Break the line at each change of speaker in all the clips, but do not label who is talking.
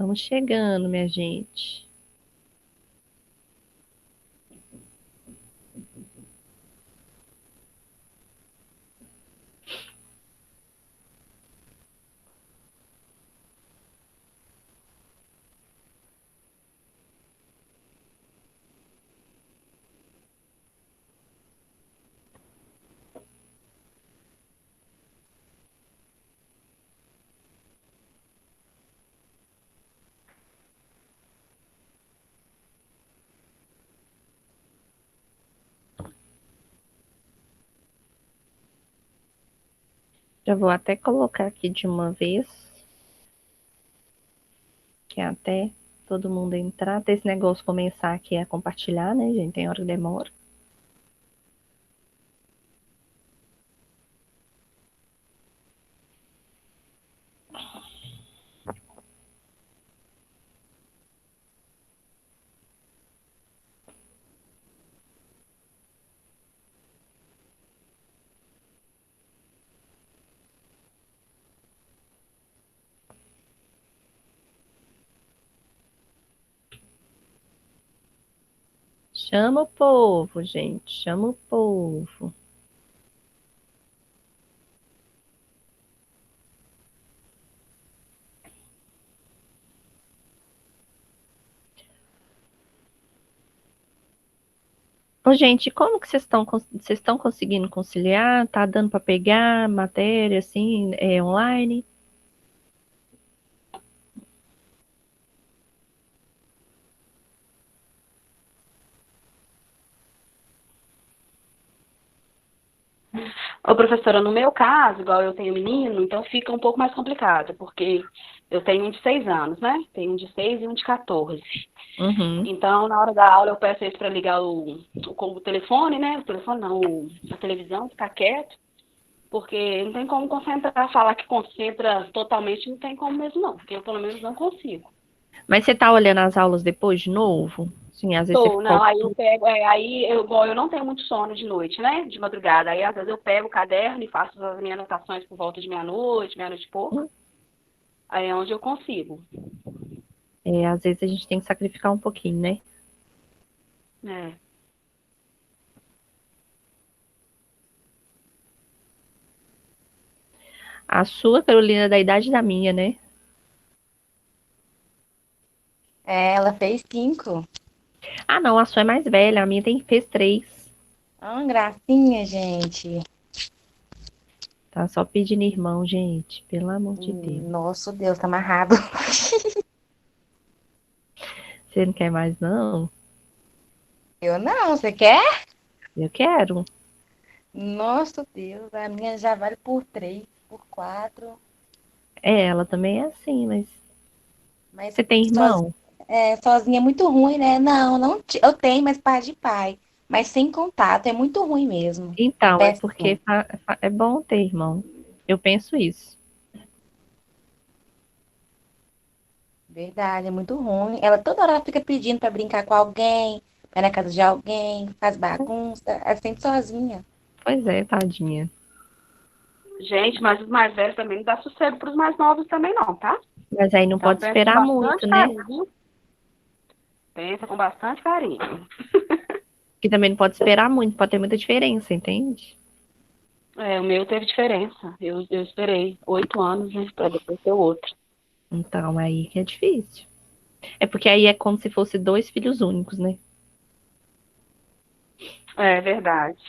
Vamos chegando, minha gente. Já vou até colocar aqui de uma vez, que é até todo mundo entrar, até esse negócio começar aqui a compartilhar, né, gente? Tem hora que demora. Chama o povo, gente. Chama o povo. Ô, gente, como que vocês estão conseguindo conciliar? Tá dando para pegar matéria assim, online?
Ô, professora, no meu caso, igual eu tenho menino, então fica um pouco mais complicado, porque eu tenho um de 6 anos, né? Tenho um de 6 e um de 14.
Uhum.
Então, na hora da aula, eu peço eles para ligar o telefone, né? O telefone não, a televisão, ficar quieto, porque não tem como concentrar, falar que concentra totalmente, não tem como mesmo não, porque eu pelo menos não consigo.
Mas você tá olhando as aulas depois de novo? Sim, às vezes você
Tô, não,
ficou.
aí eu pego, igual eu não tenho muito sono de noite, né? De madrugada. Aí às vezes eu pego o caderno e faço as minhas anotações por volta de meia-noite, meia-noite e pouco. Aí é onde eu consigo.
Às vezes a gente tem que sacrificar um pouquinho, né?
É.
A sua, Carolina, é da idade da minha, né?
É, ela fez 5.
Ah, não, a sua é mais velha, a minha fez 3.
Ah, gracinha, gente.
Tá só pedindo irmão, gente. Pelo amor de Deus.
Nosso Deus, tá amarrado.
Você não quer mais, não?
Eu não, você quer?
Eu quero.
Nosso Deus, a minha já vale por 3, por 4.
Ela também é assim, mas.
Mas
Você tem irmão?
sozinha é muito ruim, né? Não, não, eu tenho, mas pai de pai. Mas sem contato, é muito ruim mesmo.
Então, é porque
Péssimo.
é bom ter irmão. Eu penso isso.
Verdade, é muito ruim. Ela toda hora fica pedindo pra brincar com alguém, vai na casa de alguém, faz bagunça, é sempre sozinha.
Pois é, tadinha.
Gente, mas os mais velhos também não dá sossego para os mais novos também não, tá?
Mas aí não
Então
pode
pensa com
esperar muito,
bastante
né?
carinho, viu? Pensa com bastante carinho.
Que também não pode esperar muito, pode ter muita diferença, entende?
É, o meu teve diferença. Eu esperei 8 anos, né, para depois ter o outro.
Então, aí que é difícil. É porque aí é como se fosse dois filhos únicos, né?
É verdade.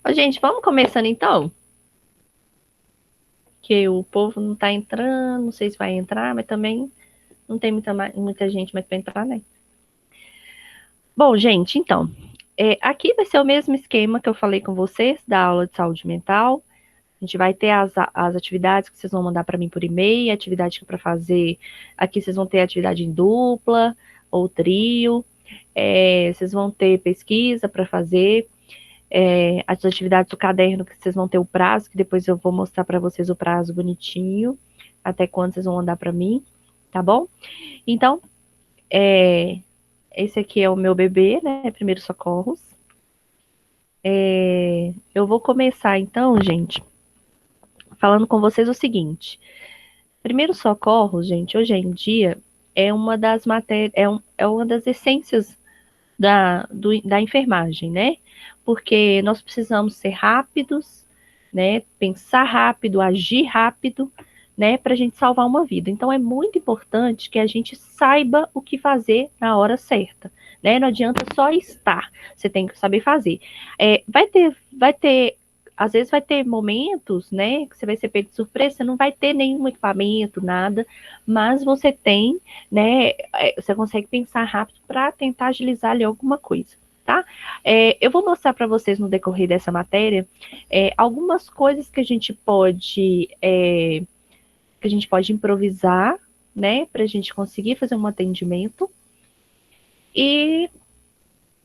Ô, gente, vamos começando então? Que o povo não tá entrando, não sei se vai entrar, mas também não tem muita gente mais para entrar, né? Bom, gente, então, aqui vai ser o mesmo esquema que eu falei com vocês da aula de saúde mental. A gente vai ter as atividades que vocês vão mandar para mim por e-mail, atividade para fazer. Aqui vocês vão ter atividade em dupla ou trio. Vocês vão ter pesquisa para fazer. As atividades do caderno que vocês vão ter o prazo, que depois eu vou mostrar para vocês o prazo bonitinho, até quando vocês vão mandar para mim, tá bom? Então, esse aqui é o meu bebê, né? Primeiros socorros. Eu vou começar então, gente, falando com vocês o seguinte. Primeiros socorros, gente, hoje em dia é uma das matérias, é uma das essências da enfermagem, né? Porque nós precisamos ser rápidos, né? Pensar rápido, agir rápido, né? Para a gente salvar uma vida. Então é muito importante que a gente saiba o que fazer na hora certa, né? Não adianta só estar, você tem que saber fazer. Vai ter às vezes vai ter momentos, né, que você vai ser pego de surpresa, você não vai ter nenhum equipamento, nada, mas você tem, né, você consegue pensar rápido para tentar agilizar ali alguma coisa, tá? Eu vou mostrar para vocês no decorrer dessa matéria algumas coisas que a gente pode improvisar, né, para a gente conseguir fazer um atendimento. E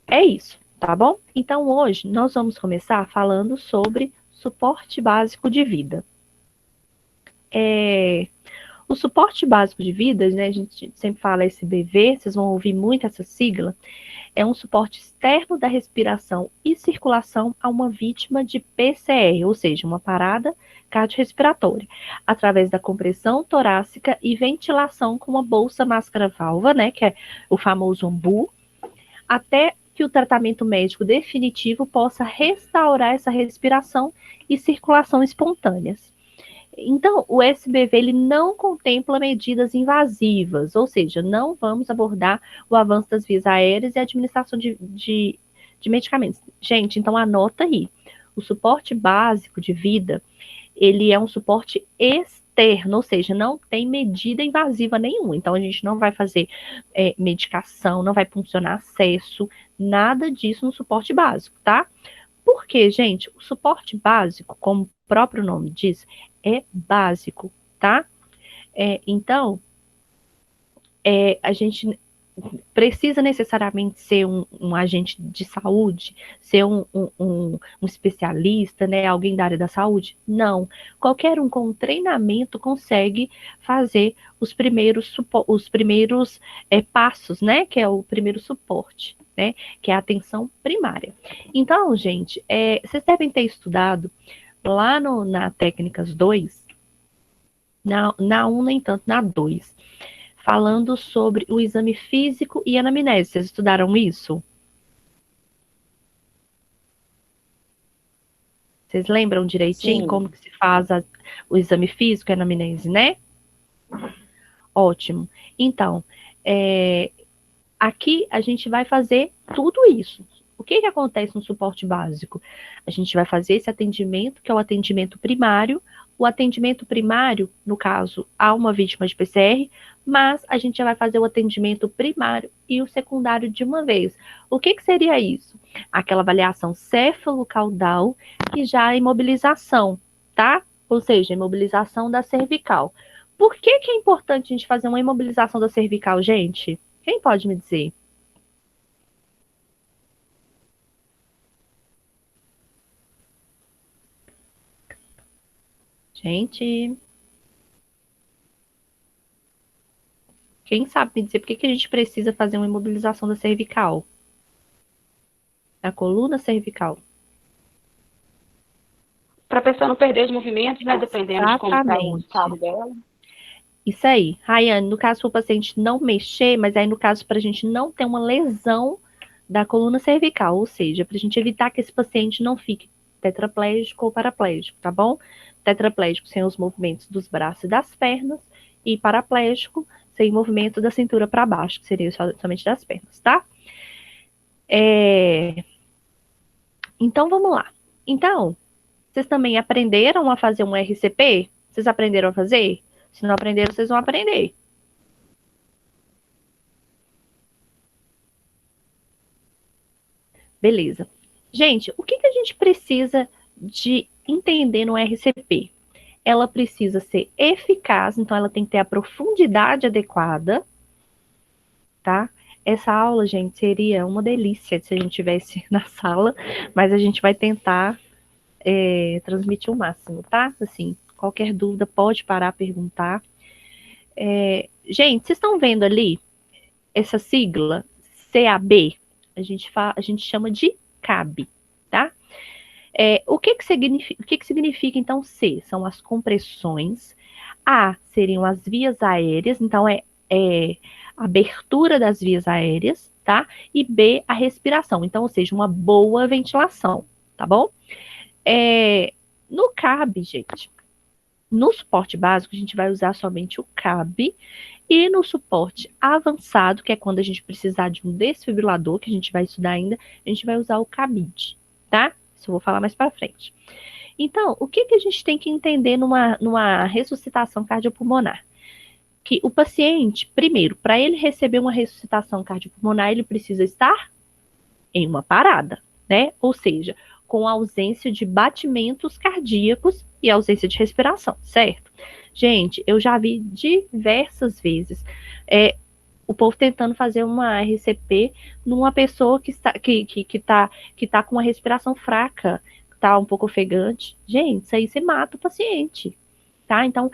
é isso, tá bom? Então hoje nós vamos começar falando sobre suporte básico de vida. O suporte básico de vida, né, a gente sempre fala SBV, vocês vão ouvir muito essa sigla, é um suporte externo da respiração e circulação a uma vítima de PCR, ou seja, uma parada cardiorrespiratória, através da compressão torácica e ventilação com uma bolsa máscara-válvula, né, que é o famoso AMBU, até que o tratamento médico definitivo possa restaurar essa respiração e circulação espontâneas. Então, o SBV ele não contempla medidas invasivas, ou seja, não vamos abordar o avanço das vias aéreas e a administração de medicamentos. Gente, então anota aí. O suporte básico de vida, ele é um suporte externo, ou seja, não tem medida invasiva nenhuma. Então, a gente não vai fazer medicação, não vai funcionar acesso, nada disso no suporte básico, tá? Porque, gente, o suporte básico, como o próprio nome diz, é básico, tá? Então, a gente precisa necessariamente ser um agente de saúde, ser um especialista, né? Alguém da área da saúde? Não. Qualquer um com treinamento consegue fazer os primeiros passos, né? Que é o primeiro suporte, né? Que é a atenção primária. Então, gente, vocês devem ter estudado lá na Técnicas 2, na 1, nem tanto, na 2, falando sobre o exame físico e anamnese. Vocês estudaram isso? Vocês lembram direitinho
Sim.
como que se faz o exame físico e anamnese, né? Ótimo. Então, aqui a gente vai fazer tudo isso. O que acontece no suporte básico? A gente vai fazer esse atendimento, que é o atendimento primário. O atendimento primário, no caso, a uma vítima de PCR, mas a gente já vai fazer o atendimento primário e o secundário de uma vez. O que seria isso? Aquela avaliação céfalo-caudal que já é imobilização, tá? Ou seja, imobilização da cervical. Por que é importante a gente fazer uma imobilização da cervical, gente? Quem pode me dizer? Gente, quem sabe me dizer por que a gente precisa fazer uma imobilização da cervical? Da coluna cervical.
Para a pessoa não perder os movimentos, né? Dependendo de como está o estado dela.
Isso aí. Rayane, no caso, para o paciente não mexer, mas aí no caso, para a gente não ter uma lesão da coluna cervical, ou seja, para a gente evitar que esse paciente não fique tetraplégico ou paraplégico, tá bom? Tetraplégico sem os movimentos dos braços e das pernas, e paraplégico sem movimento da cintura para baixo, que seria somente das pernas, tá? Então, vamos lá. Então, vocês também aprenderam a fazer um RCP? Vocês aprenderam a fazer? Se não aprenderam, vocês vão aprender. Beleza. Gente, o que a gente precisa de entender no RCP? Ela precisa ser eficaz, então ela tem que ter a profundidade adequada, tá? Essa aula, gente, seria uma delícia se a gente tivesse na sala, mas a gente vai tentar transmitir o máximo, tá? Assim, qualquer dúvida pode parar, perguntar. Gente, vocês estão vendo ali essa sigla CAB? A gente chama de CAB, tá? O que significa, então, C? São as compressões A seriam as vias aéreas, então é abertura das vias aéreas, tá? E B, a respiração, então, ou seja, uma boa ventilação, tá bom? No CAB, gente, no suporte básico, a gente vai usar somente o CAB, e no suporte avançado, que é quando a gente precisar de um desfibrilador, que a gente vai estudar ainda, a gente vai usar o CABID, tá? Isso eu vou falar mais para frente. Então, o que a gente tem que entender numa ressuscitação cardiopulmonar? Que o paciente, primeiro, para ele receber uma ressuscitação cardiopulmonar, ele precisa estar em uma parada, né? Ou seja, com ausência de batimentos cardíacos e ausência de respiração, certo? Gente, eu já vi diversas vezes o povo tentando fazer uma RCP numa pessoa que tá com uma respiração fraca, que tá um pouco ofegante. Gente, isso aí você mata o paciente, tá? Então,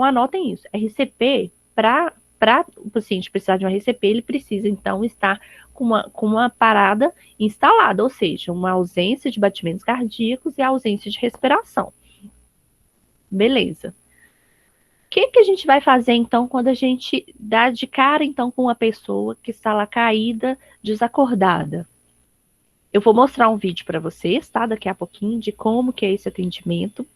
anotem isso. RCP, para o paciente precisar de uma RCP, ele precisa, então, estar com uma parada instalada, ou seja, uma ausência de batimentos cardíacos e ausência de respiração. Beleza. O que a gente vai fazer, então, quando a gente dá de cara, então, com uma pessoa que está lá caída, desacordada? Eu vou mostrar um vídeo para vocês, tá? Daqui a pouquinho, de como que é esse atendimento.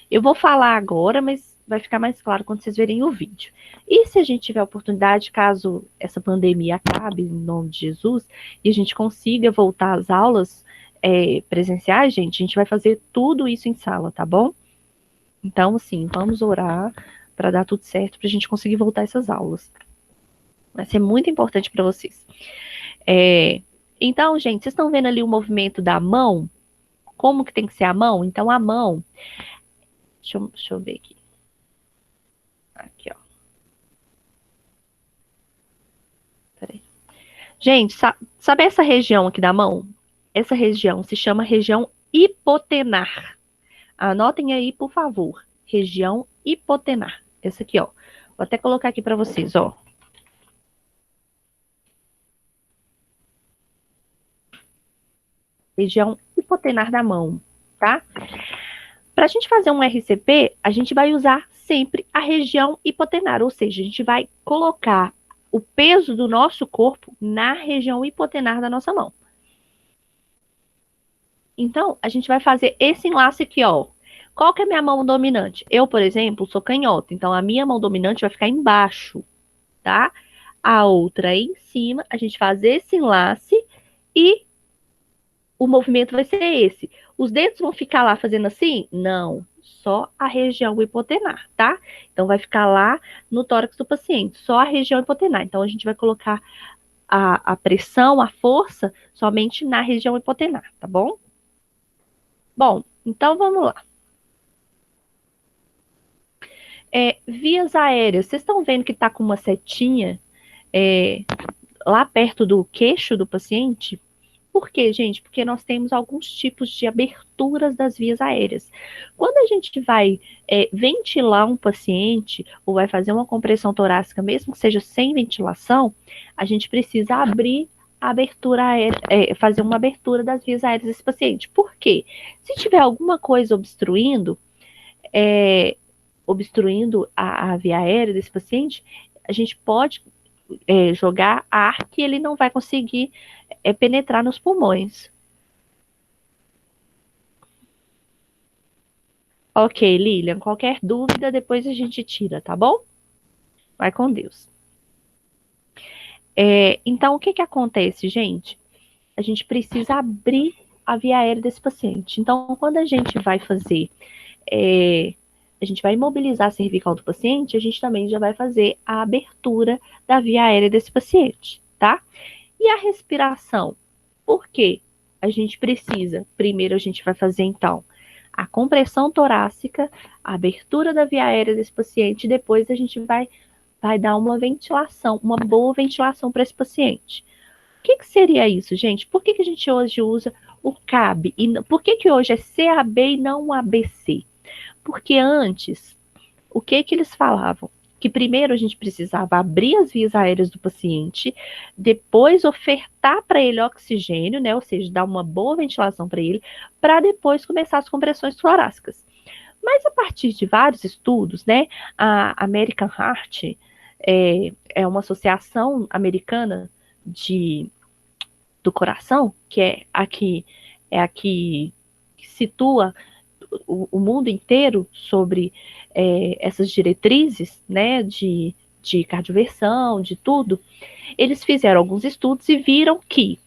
Eu vou falar agora, mas vai ficar mais claro quando vocês verem o vídeo. E se a gente tiver oportunidade, caso essa pandemia acabe, em nome de Jesus, e a gente consiga voltar às aulas presenciais, gente, a gente vai fazer tudo isso em sala, tá bom? Então, assim, vamos orar para dar tudo certo, para a gente conseguir voltar a essas aulas. Vai ser muito importante para vocês. Então, gente, vocês estão vendo ali o movimento da mão? Como que tem que ser a mão? Então, a mão... Deixa eu ver aqui. Aqui, ó. Peraí. Gente, sabe essa região aqui da mão? Essa região se chama região hipotenar. Anotem aí, por favor. Região hipotenar. Essa aqui, ó. Vou até colocar aqui para vocês, ó. Região hipotenar da mão, tá? Para a gente fazer um RCP, a gente vai usar sempre a região hipotenar, ou seja, a gente vai colocar o peso do nosso corpo na região hipotenar da nossa mão. Então, a gente vai fazer esse enlace aqui, ó. Qual que é a minha mão dominante? Eu, por exemplo, sou canhota, então a minha mão dominante vai ficar embaixo, tá? A outra aí em cima, a gente faz esse enlace e o movimento vai ser esse. Os dedos vão ficar lá fazendo assim? Não, só a região hipotenar, tá? Então, vai ficar lá no tórax do paciente, só a região hipotenar. Então, a gente vai colocar a pressão, a força, somente na região hipotenar, tá bom? Bom, então vamos lá. Vias aéreas, vocês estão vendo que está com uma setinha lá perto do queixo do paciente? Por quê, gente? Porque nós temos alguns tipos de aberturas das vias aéreas. Quando a gente vai ventilar um paciente ou vai fazer uma compressão torácica, mesmo que seja sem ventilação, a gente precisa abrir a abertura aérea, fazer uma abertura das vias aéreas desse paciente. Por quê? Se tiver alguma coisa obstruindo a via aérea desse paciente, a gente pode jogar ar que ele não vai conseguir penetrar nos pulmões. Ok, Lilian, qualquer dúvida, depois a gente tira, tá bom? Vai com Deus. Então, o que acontece, gente? A gente precisa abrir a via aérea desse paciente. Então, quando a gente vai fazer... a gente vai imobilizar a cervical do paciente, a gente também já vai fazer a abertura da via aérea desse paciente, tá? E a respiração? Por quê? A gente precisa, primeiro a gente vai fazer, então, a compressão torácica, a abertura da via aérea desse paciente, e depois a gente vai dar uma ventilação, uma boa ventilação para esse paciente. O que seria isso, gente? Por que a gente hoje usa o CAB? E por que hoje é CAB e não ABC? Porque antes, o que eles falavam? Que primeiro a gente precisava abrir as vias aéreas do paciente, depois ofertar para ele oxigênio, né? Ou seja, dar uma boa ventilação para ele, para depois começar as compressões torácicas. Mas a partir de vários estudos, né, a American Heart é uma associação americana do coração, que é a que situa o mundo inteiro sobre essas diretrizes, né, de cardioversão, de tudo. Eles fizeram alguns estudos e viram que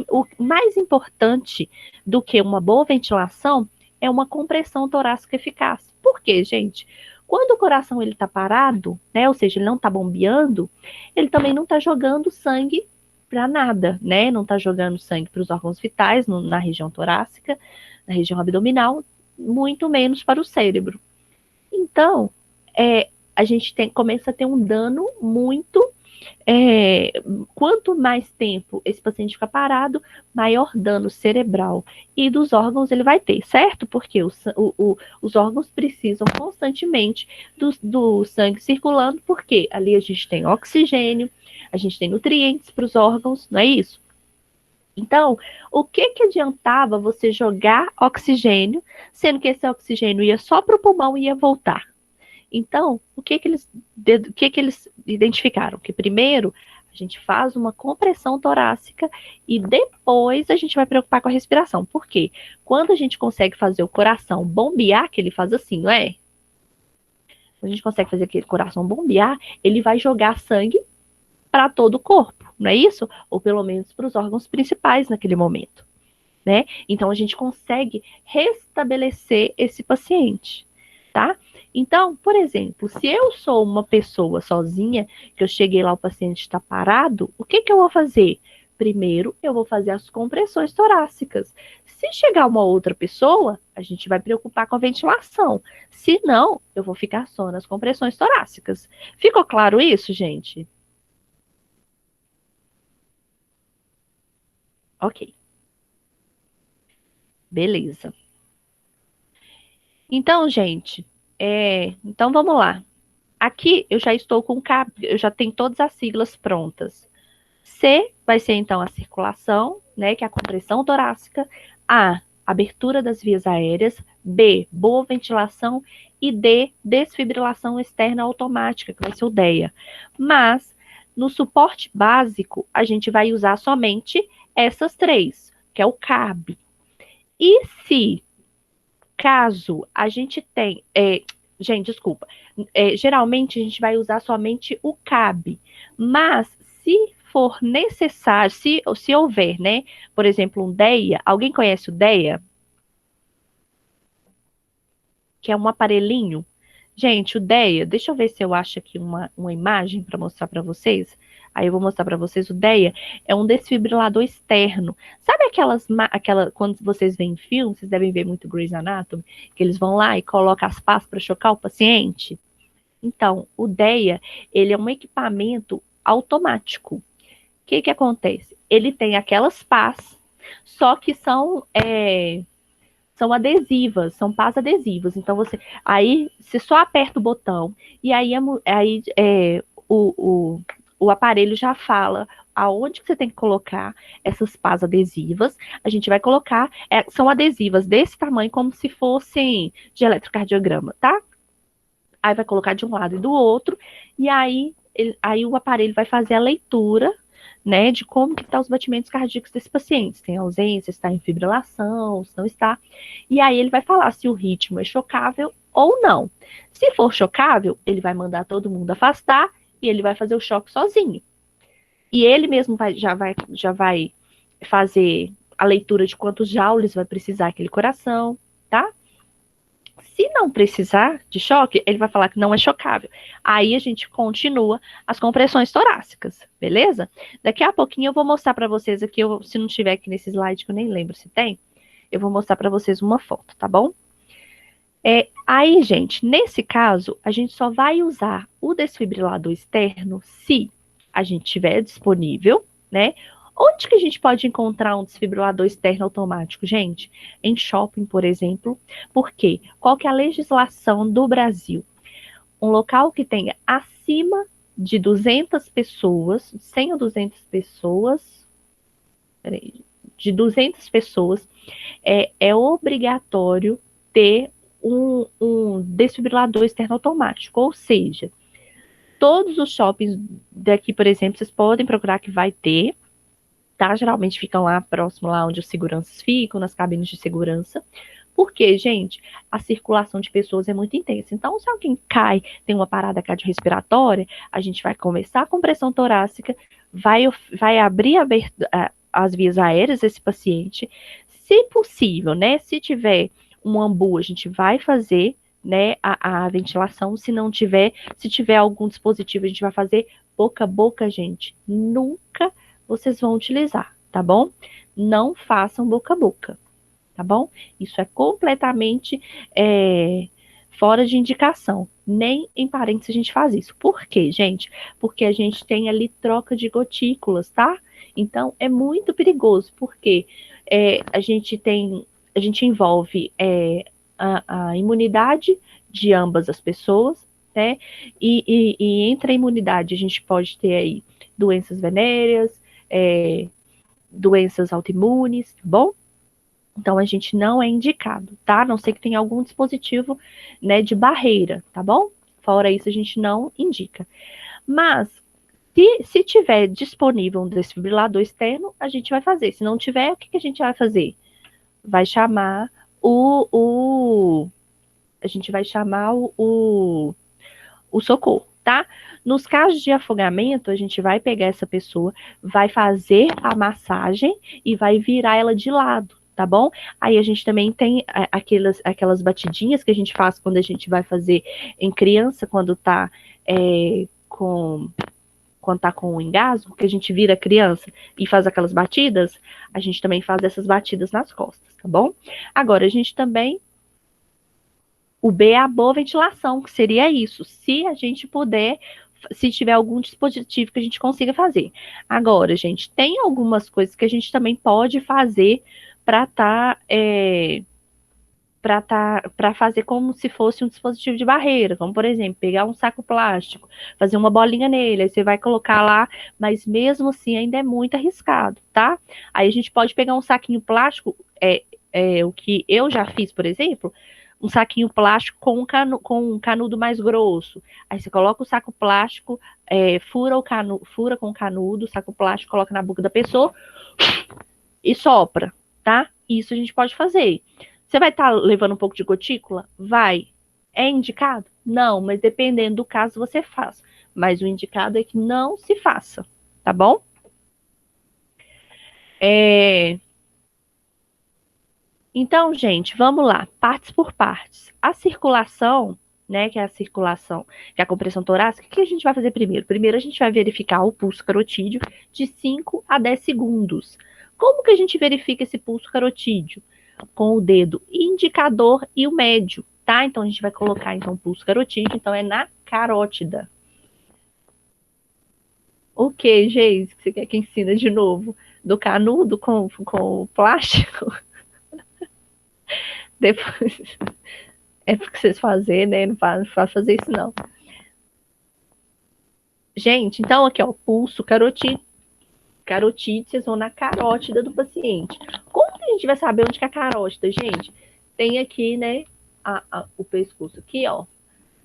o mais importante do que uma boa ventilação é uma compressão torácica eficaz. Por quê, gente? Quando o coração ele está parado, né, ou seja, ele não está bombeando, ele também não está jogando sangue para nada, né? Não está jogando sangue para os órgãos vitais, na região torácica, na região abdominal, muito menos para o cérebro. Então, a gente começa a ter um dano muito. Quanto mais tempo esse paciente fica parado, maior dano cerebral e dos órgãos ele vai ter, certo? Porque os órgãos precisam constantemente do sangue circulando, porque ali a gente tem oxigênio, a gente tem nutrientes para os órgãos, não é isso? Então, o que adiantava você jogar oxigênio, sendo que esse oxigênio ia só para o pulmão e ia voltar? Então, o que eles identificaram? Que primeiro a gente faz uma compressão torácica e depois a gente vai preocupar com a respiração. Por quê? Quando a gente consegue fazer o coração bombear, que ele faz assim, não é? Quando a gente consegue fazer aquele coração bombear, ele vai jogar sangue para todo o corpo, não é isso? Ou pelo menos para os órgãos principais naquele momento, né? Então a gente consegue restabelecer esse paciente, tá? Então, por exemplo, se eu sou uma pessoa sozinha, que eu cheguei lá, o paciente está parado, o que eu vou fazer? Primeiro, eu vou fazer as compressões torácicas. Se chegar uma outra pessoa, a gente vai preocupar com a ventilação. Se não, eu vou ficar só nas compressões torácicas. Ficou claro isso, gente? Ok. Beleza. Então, gente, então vamos lá. Aqui eu já estou eu já tenho todas as siglas prontas. C vai ser então a circulação, né, que é a compressão torácica. A, abertura das vias aéreas. B, boa ventilação. E D, desfibrilação externa automática, que vai ser o DEA. Mas, no suporte básico, a gente vai usar somente essas três, que é o CAB. E se, caso a gente tem... gente, desculpa. Geralmente a gente vai usar somente o CAB. Mas, se for necessário, se houver, né? Por exemplo, um DEA. Alguém conhece o DEA? Que é um aparelhinho. Gente, o DEA, deixa eu ver se eu acho aqui uma imagem para mostrar para vocês. Aí eu vou mostrar para vocês. O DEA é um desfibrilador externo. Sabe quando vocês veem filme, vocês devem ver muito Grey's Anatomy, que eles vão lá e colocam as pás para chocar o paciente? Então, o DEA, ele é um equipamento automático. O que acontece? Ele tem aquelas pás, só que são adesivas, são pás adesivas. Então, você só aperta o botão e aí o aparelho já fala aonde que você tem que colocar essas pás adesivas. A gente vai colocar, são adesivas desse tamanho, como se fossem de eletrocardiograma, tá? Aí vai colocar de um lado e do outro, e aí o aparelho vai fazer a leitura, né, de como que estão os batimentos cardíacos desse paciente, se tem ausência, se está em fibrilação, se não está, e aí ele vai falar se o ritmo é chocável ou não. Se for chocável, ele vai mandar todo mundo afastar e ele vai fazer o choque sozinho. E ele mesmo já vai fazer a leitura de quantos joules vai precisar aquele coração, tá? Se não precisar de choque, ele vai falar que não é chocável. Aí a gente continua as compressões torácicas, beleza? Daqui a pouquinho eu vou mostrar para vocês aqui, se não tiver aqui nesse slide, que eu nem lembro se tem, eu vou mostrar para vocês uma foto, tá bom? Aí, gente, nesse caso, a gente só vai usar o desfibrilador externo se a gente tiver disponível, né? Onde que a gente pode encontrar um desfibrilador externo automático, gente? Em shopping, por exemplo. Por quê? Qual que é a legislação do Brasil? Um local que tenha acima de 200 pessoas, 100 ou 200 pessoas, de 200 pessoas, é obrigatório ter um desfibrilador externo automático, ou seja, todos os shoppings daqui, por exemplo, vocês podem procurar que vai ter, tá? Geralmente ficam lá próximo, lá onde os seguranças ficam, nas cabines de segurança. Porque, gente, a circulação de pessoas é muito intensa. Então, se alguém cai, tem uma parada cardiorrespiratória, a gente vai começar a compressão torácica, vai abrir as vias aéreas desse paciente. Se possível, né? Se tiver um ambu, a gente vai fazer, né, a ventilação. Se não tiver, se tiver algum dispositivo, a gente vai fazer boca a boca, gente. Nunca vocês vão utilizar, tá bom? Não façam boca a boca. Tá bom? Isso é completamente fora de indicação. Nem em parênteses a gente faz isso. Por quê, gente? Porque a gente tem ali troca de gotículas, tá? Então, é muito perigoso, porque a gente envolve a imunidade de ambas as pessoas, né? E entre a imunidade a gente pode ter aí doenças venéreas, doenças autoimunes, tá bom? Então, a gente não é indicado, tá? A não ser que tenha algum dispositivo, né, de barreira, tá bom? Fora isso, a gente não indica. Mas, se tiver disponível um desfibrilador externo, a gente vai fazer. Se não tiver, o que a gente vai fazer? Vai chamar a gente vai chamar o socorro, tá? Nos casos de afogamento, a gente vai pegar essa pessoa, vai fazer a massagem e vai virar ela de lado, tá bom? Aí a gente também tem aquelas batidinhas que a gente faz quando a gente vai fazer em criança, quando tá com o engasgo, que a gente vira criança e faz aquelas batidas, a gente também faz essas batidas nas costas, tá bom? Agora, a gente também... O B é a boa ventilação, que seria isso, se a gente puder, se tiver algum dispositivo que a gente consiga fazer. Agora, gente, tem algumas coisas que a gente também pode fazer para fazer como se fosse um dispositivo de barreira, como, por exemplo, pegar um saco plástico, fazer uma bolinha nele, aí você vai colocar lá, mas mesmo assim ainda é muito arriscado, tá? Aí a gente pode pegar um saquinho plástico, o que eu já fiz, por exemplo, um saquinho plástico com um canudo mais grosso. Aí você coloca o saco plástico, fura com o canudo, o saco plástico, coloca na boca da pessoa e sopra, tá? Isso a gente pode fazer. Você vai estar levando um pouco de gotícula? Vai. É indicado? Não, mas dependendo do caso você faz. Mas o indicado é que não se faça, tá bom? Então, gente, vamos lá, partes por partes. A circulação, né, que é a compressão torácica, o que a gente vai fazer primeiro? Primeiro a gente vai verificar o pulso carotídeo de 5 a 10 segundos. Como que a gente verifica esse pulso carotídeo? Com o dedo indicador e o médio, tá? Então, a gente vai colocar, então, o pulso carotídeo, então, é na carótida. O que, Geis, que você quer que ensina de novo? Do canudo com o plástico? Depois, é porque vocês fazem, né? Não faz fazer isso, não. Gente, então aqui, ó, pulso carotídeo, vocês vão na carótida do paciente. Como que a gente vai saber onde que é a carótida, gente? Tem aqui, né, o pescoço aqui, ó.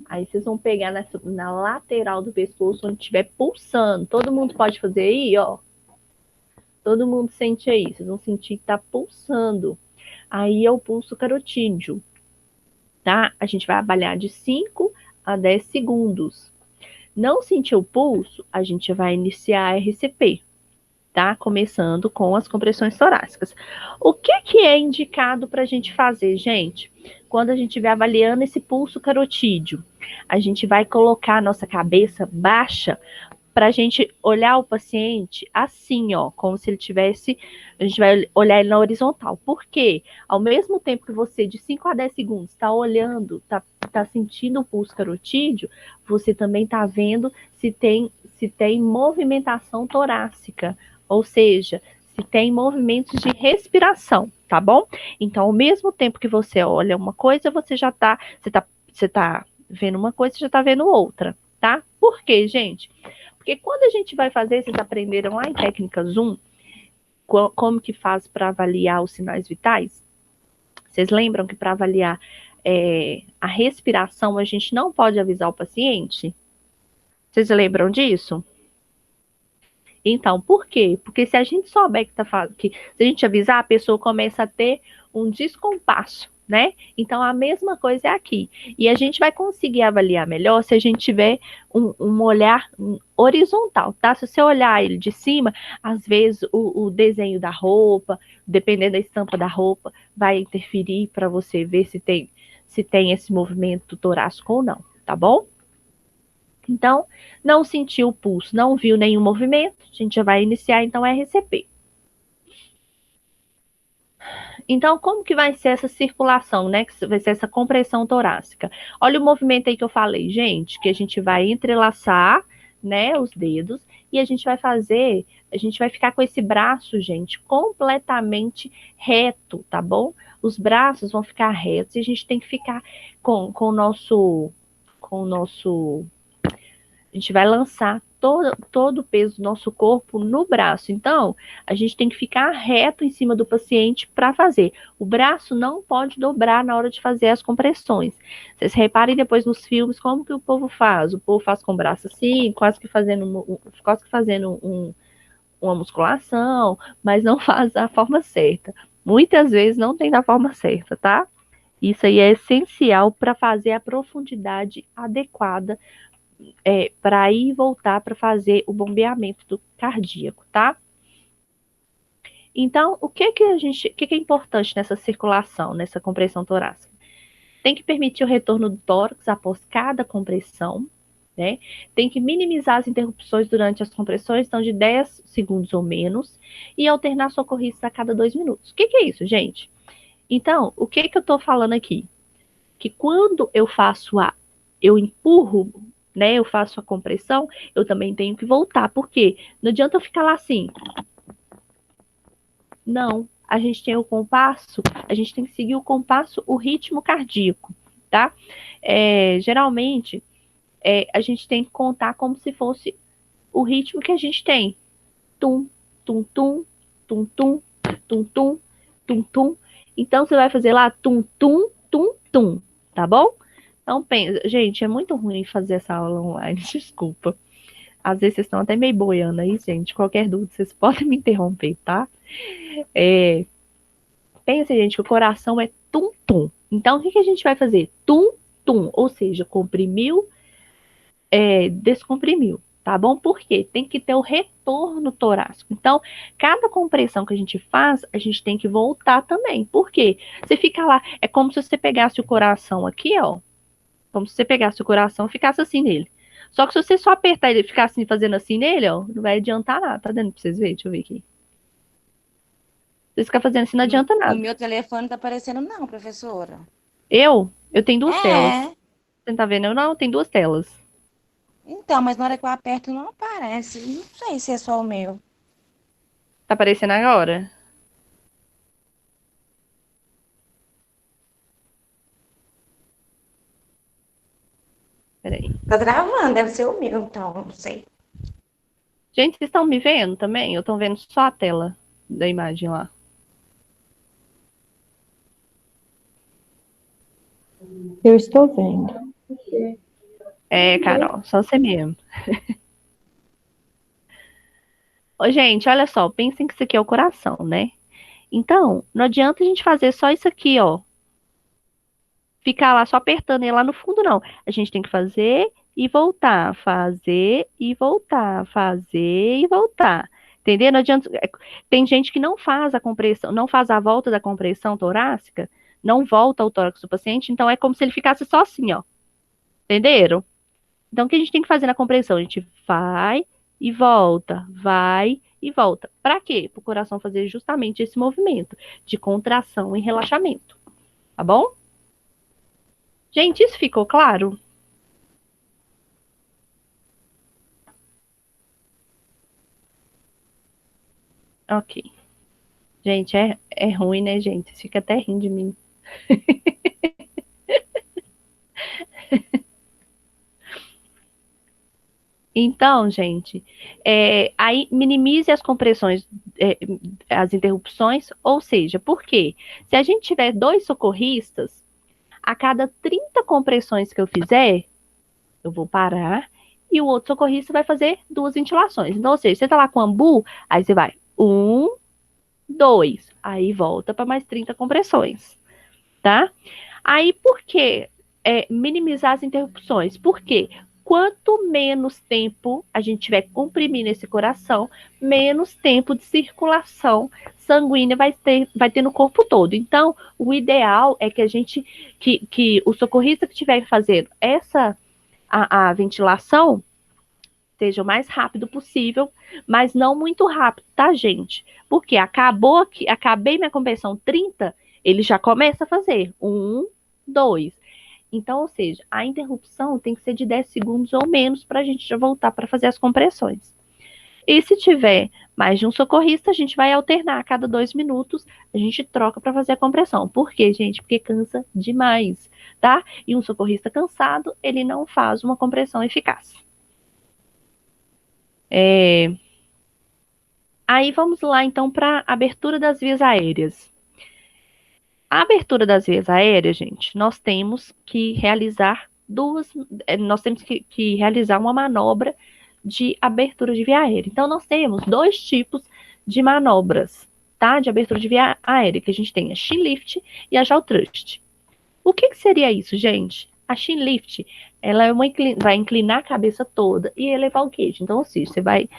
Aí vocês vão pegar na lateral do pescoço, onde estiver pulsando. Todo mundo pode fazer aí, ó. Todo mundo sente aí. Vocês vão sentir que tá pulsando. Aí é o pulso carotídeo, tá? A gente vai avaliar de 5 a 10 segundos. Não sentiu o pulso, a gente vai iniciar a RCP, tá? Começando com as compressões torácicas. O que é indicado para a gente fazer, gente? Quando a gente estiver avaliando esse pulso carotídeo, a gente vai colocar a nossa cabeça baixa para a gente olhar o paciente assim, ó, como se ele tivesse, a gente vai olhar ele na horizontal. Por quê? Ao mesmo tempo que você, de 5 a 10 segundos, está olhando, tá sentindo o pulso carotídeo, você também está vendo se tem movimentação torácica, ou seja, se tem movimentos de respiração, tá bom? Então, ao mesmo tempo que você olha uma coisa, você tá vendo uma coisa, você já tá vendo outra, tá? Por quê, gente? Porque quando a gente vai fazer, vocês aprenderam lá em técnica Zoom, como que faz para avaliar os sinais vitais? Vocês lembram que para avaliar a respiração, a gente não pode avisar o paciente? Vocês lembram disso? Então, por quê? Porque se a gente souber que se a gente avisar, a pessoa começa a ter um descompasso, né? Então, a mesma coisa é aqui. E a gente vai conseguir avaliar melhor se a gente tiver um olhar horizontal, tá? Se você olhar ele de cima, às vezes o desenho da roupa, dependendo da estampa da roupa, vai interferir para você ver se tem esse movimento torácico ou não, tá bom? Então, não sentiu o pulso, não viu nenhum movimento, a gente já vai iniciar, então, RCP. Então, como que vai ser essa circulação, né? Que vai ser essa compressão torácica? Olha o movimento aí que eu falei, gente, que a gente vai entrelaçar, né, os dedos, e a gente vai ficar com esse braço, gente, completamente reto, tá bom? Os braços vão ficar retos e a gente tem que ficar com o nosso a gente vai lançar todo o peso do nosso corpo no braço. Então, a gente tem que ficar reto em cima do paciente para fazer. O braço não pode dobrar na hora de fazer as compressões. Vocês reparem depois nos filmes como que o povo faz. O povo faz com o braço assim, quase que fazendo uma musculação, mas não faz da forma certa. Muitas vezes não tem da forma certa, tá? Isso aí é essencial para fazer a profundidade adequada para ir e voltar para fazer o bombeamento do cardíaco, tá? Então, o que é importante nessa circulação, nessa compressão torácica? Tem que permitir o retorno do tórax após cada compressão, né? Tem que minimizar as interrupções durante as compressões, então de 10 segundos ou menos, e alternar socorristas a cada 2 minutos. O que é isso, gente? Então, o que eu estou falando aqui? Que quando eu empurro, né, eu faço a compressão, eu também tenho que voltar. Por quê? Não adianta eu ficar lá assim. Não, a gente tem o compasso, a gente tem que seguir o compasso, o ritmo cardíaco, tá? Geralmente, a gente tem que contar como se fosse o ritmo que a gente tem. Tum, tum, tum, tum, tum, tum, tum, tum, tum. Então, você vai fazer lá tum, tum, tum, tum, tá bom? Então, pensa, gente, é muito ruim fazer essa aula online, desculpa. Às vezes vocês estão até meio boiando aí, gente. Qualquer dúvida, vocês podem me interromper, tá? Pensa, gente, que o coração é tum-tum. Então, o que a gente vai fazer? Tum-tum, ou seja, comprimiu, descomprimiu, tá bom? Por quê? Tem que ter o retorno torácico. Então, cada compressão que a gente faz, a gente tem que voltar também. Por quê? Você fica lá, é como se você pegasse o coração aqui, ó. Como se você pegasse o coração e ficasse assim nele. Só que se você só apertar ele e ficar assim, fazendo assim nele, ó, não vai adiantar nada. Tá dando pra vocês verem? Deixa eu ver aqui. Você ficar fazendo assim, não adianta nada.
O meu telefone tá aparecendo não, professora.
Eu tenho duas telas. Você tá vendo? Eu não, tem duas telas.
Então, mas na hora que eu aperto não aparece. Não sei se é só o meu.
Tá aparecendo agora? Peraí.
Tá travando, deve ser o meu, então, não sei.
Gente, vocês estão me vendo também? Eu tô vendo só a tela da imagem lá.
Eu estou vendo.
Carol, só você mesmo. Ô, gente, olha só, pensem que isso aqui é o coração, né? Então, não adianta a gente fazer só isso aqui, ó. Ficar lá só apertando ele lá no fundo, não. A gente tem que fazer e voltar, fazer e voltar, fazer e voltar. Entendeu? Não adianta. Tem gente que não faz a compressão, não faz a volta da compressão torácica, não volta ao tórax do paciente, então é como se ele ficasse só assim, ó. Entenderam? Então, o que a gente tem que fazer na compressão? A gente vai e volta, vai e volta. Para quê? Para o coração fazer justamente esse movimento de contração e relaxamento. Tá bom? Gente, isso ficou claro? Ok. Gente, é ruim, né, gente? Fica até rindo de mim. Então, gente, aí minimize as compressões, as interrupções, ou seja, por quê? Se a gente tiver 2 socorristas, A cada 30 compressões que eu fizer, eu vou parar e o outro socorrista vai fazer 2 ventilações. Então, ou seja, você tá lá com o ambu, aí você vai 1, 2, aí volta para mais 30 compressões, tá? Aí, por que minimizar as interrupções? Porque quanto menos tempo a gente tiver comprimindo esse coração, menos tempo de circulação sanguínea vai ter no corpo todo. Então, o ideal é que que o socorrista que estiver fazendo a ventilação seja o mais rápido possível, mas não muito rápido, tá, gente? Porque acabei minha compressão 30, ele já começa a fazer 1, 2. Então, ou seja, a interrupção tem que ser de 10 segundos ou menos para a gente já voltar para fazer as compressões. E se tiver mais de um socorrista, a gente vai alternar a cada 2 minutos, a gente troca para fazer a compressão. Por quê, gente? Porque cansa demais, tá? E um socorrista cansado, ele não faz uma compressão eficaz. Aí vamos lá, então, para a abertura das vias aéreas. A abertura das vias aéreas, gente, nós temos que realizar realizar uma manobra de abertura de via aérea. Então, nós temos 2 tipos de manobras, tá? De abertura de via aérea, que a gente tem a chin lift e a jaw thrust. O que seria isso, gente? A chin lift, ela vai inclinar a cabeça toda e elevar o queixo. Então, ou seja, você vai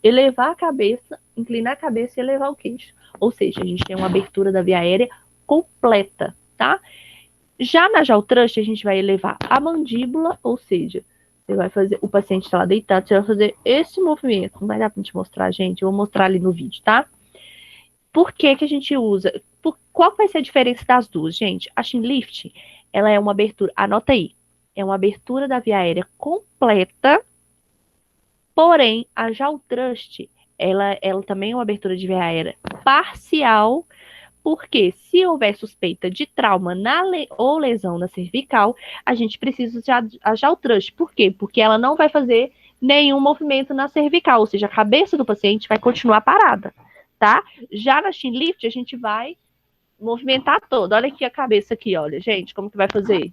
elevar a cabeça, inclinar a cabeça e elevar o queixo. Ou seja, a gente tem uma abertura da via aérea completa, tá? Já na jaw thrust, a gente vai elevar a mandíbula, ou seja, você vai fazer, o paciente está lá deitado, você vai fazer esse movimento. Não vai dar pra gente mostrar, gente, eu vou mostrar ali no vídeo, tá? Por que a gente usa? Qual vai ser a diferença das duas, gente? A chin lift, ela é uma abertura, anota aí, é uma abertura da via aérea completa, porém, a jaw thrust, ela também é uma abertura de via aérea parcial, porque se houver suspeita de trauma ou lesão na cervical, a gente precisa usar a jaw thrust. Por quê? Porque ela não vai fazer nenhum movimento na cervical, ou seja, a cabeça do paciente vai continuar parada, tá? Já na chin lift, a gente vai movimentar toda. Olha aqui a cabeça aqui, olha, gente, como que vai fazer?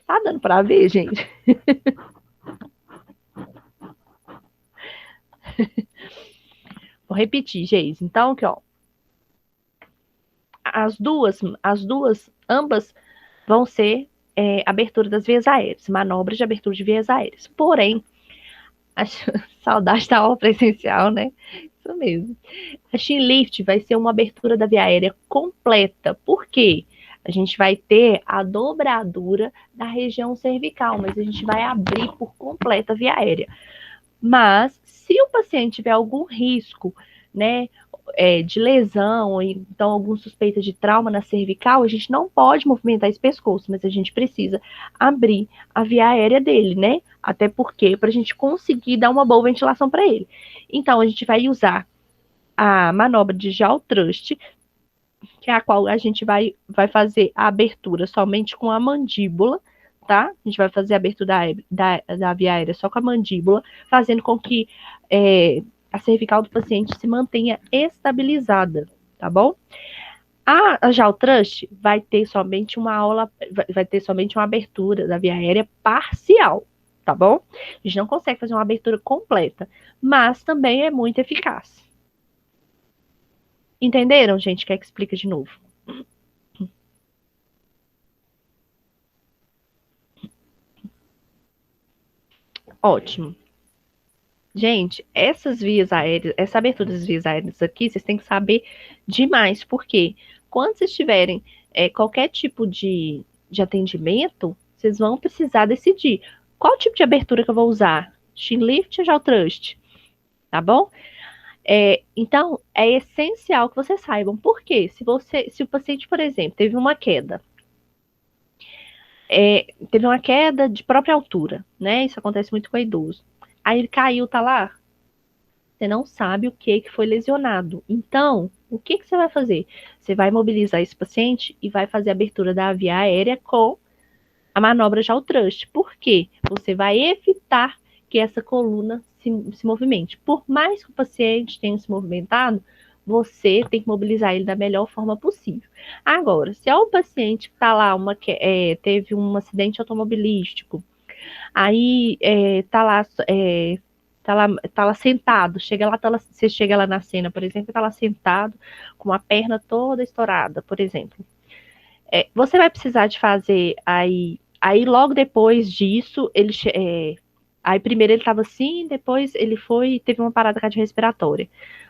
Tá dando para ver, gente? Vou repetir, gente. Então, aqui, ó. Ambas vão ser abertura das vias aéreas, manobras de abertura de vias aéreas. Porém, a saudade da aula presencial, né? Isso mesmo. A chin lift vai ser uma abertura da via aérea completa. Por quê? A gente vai ter a dobradura da região cervical, mas a gente vai abrir por completa a via aérea. Mas, se o paciente tiver algum risco, né, de lesão, ou então alguma suspeita de trauma na cervical, a gente não pode movimentar esse pescoço, mas a gente precisa abrir a via aérea dele, né? Até porque, para a gente conseguir dar uma boa ventilação para ele. Então, a gente vai usar a manobra de jaw thrust, que é a qual a gente vai fazer a abertura somente com a mandíbula, tá? A gente vai fazer a abertura da via aérea só com a mandíbula, fazendo com que a cervical do paciente se mantenha estabilizada, tá bom? A jaw thrust vai ter somente uma abertura da via aérea parcial, tá bom? A gente não consegue fazer uma abertura completa, mas também é muito eficaz. Entenderam, gente? Quer que explique de novo? Ótimo. Gente, essas vias aéreas, essa abertura das vias aéreas aqui, vocês têm que saber demais, porque quando vocês tiverem qualquer tipo de atendimento, vocês vão precisar decidir qual tipo de abertura que eu vou usar, chin lift ou jaw thrust, tá bom? Então, é essencial que vocês saibam, porque se o paciente, por exemplo, teve uma queda de própria altura, né? Isso acontece muito com idoso. Aí ele caiu, tá lá? Você não sabe o que foi lesionado. Então, o que você vai fazer? Você vai mobilizar esse paciente e vai fazer a abertura da via aérea com a manobra jaw thrust. Por quê? Você vai evitar que essa coluna se movimente. Por mais que o paciente tenha se movimentado, você tem que mobilizar ele da melhor forma possível. Agora, se é um paciente que está lá, teve um acidente automobilístico, aí tá lá sentado, você chega lá na cena, por exemplo, tá lá sentado com a perna toda estourada, por exemplo. Você vai precisar de fazer aí logo depois disso, aí primeiro ele estava assim, depois ele teve uma parada cardiorrespiratória.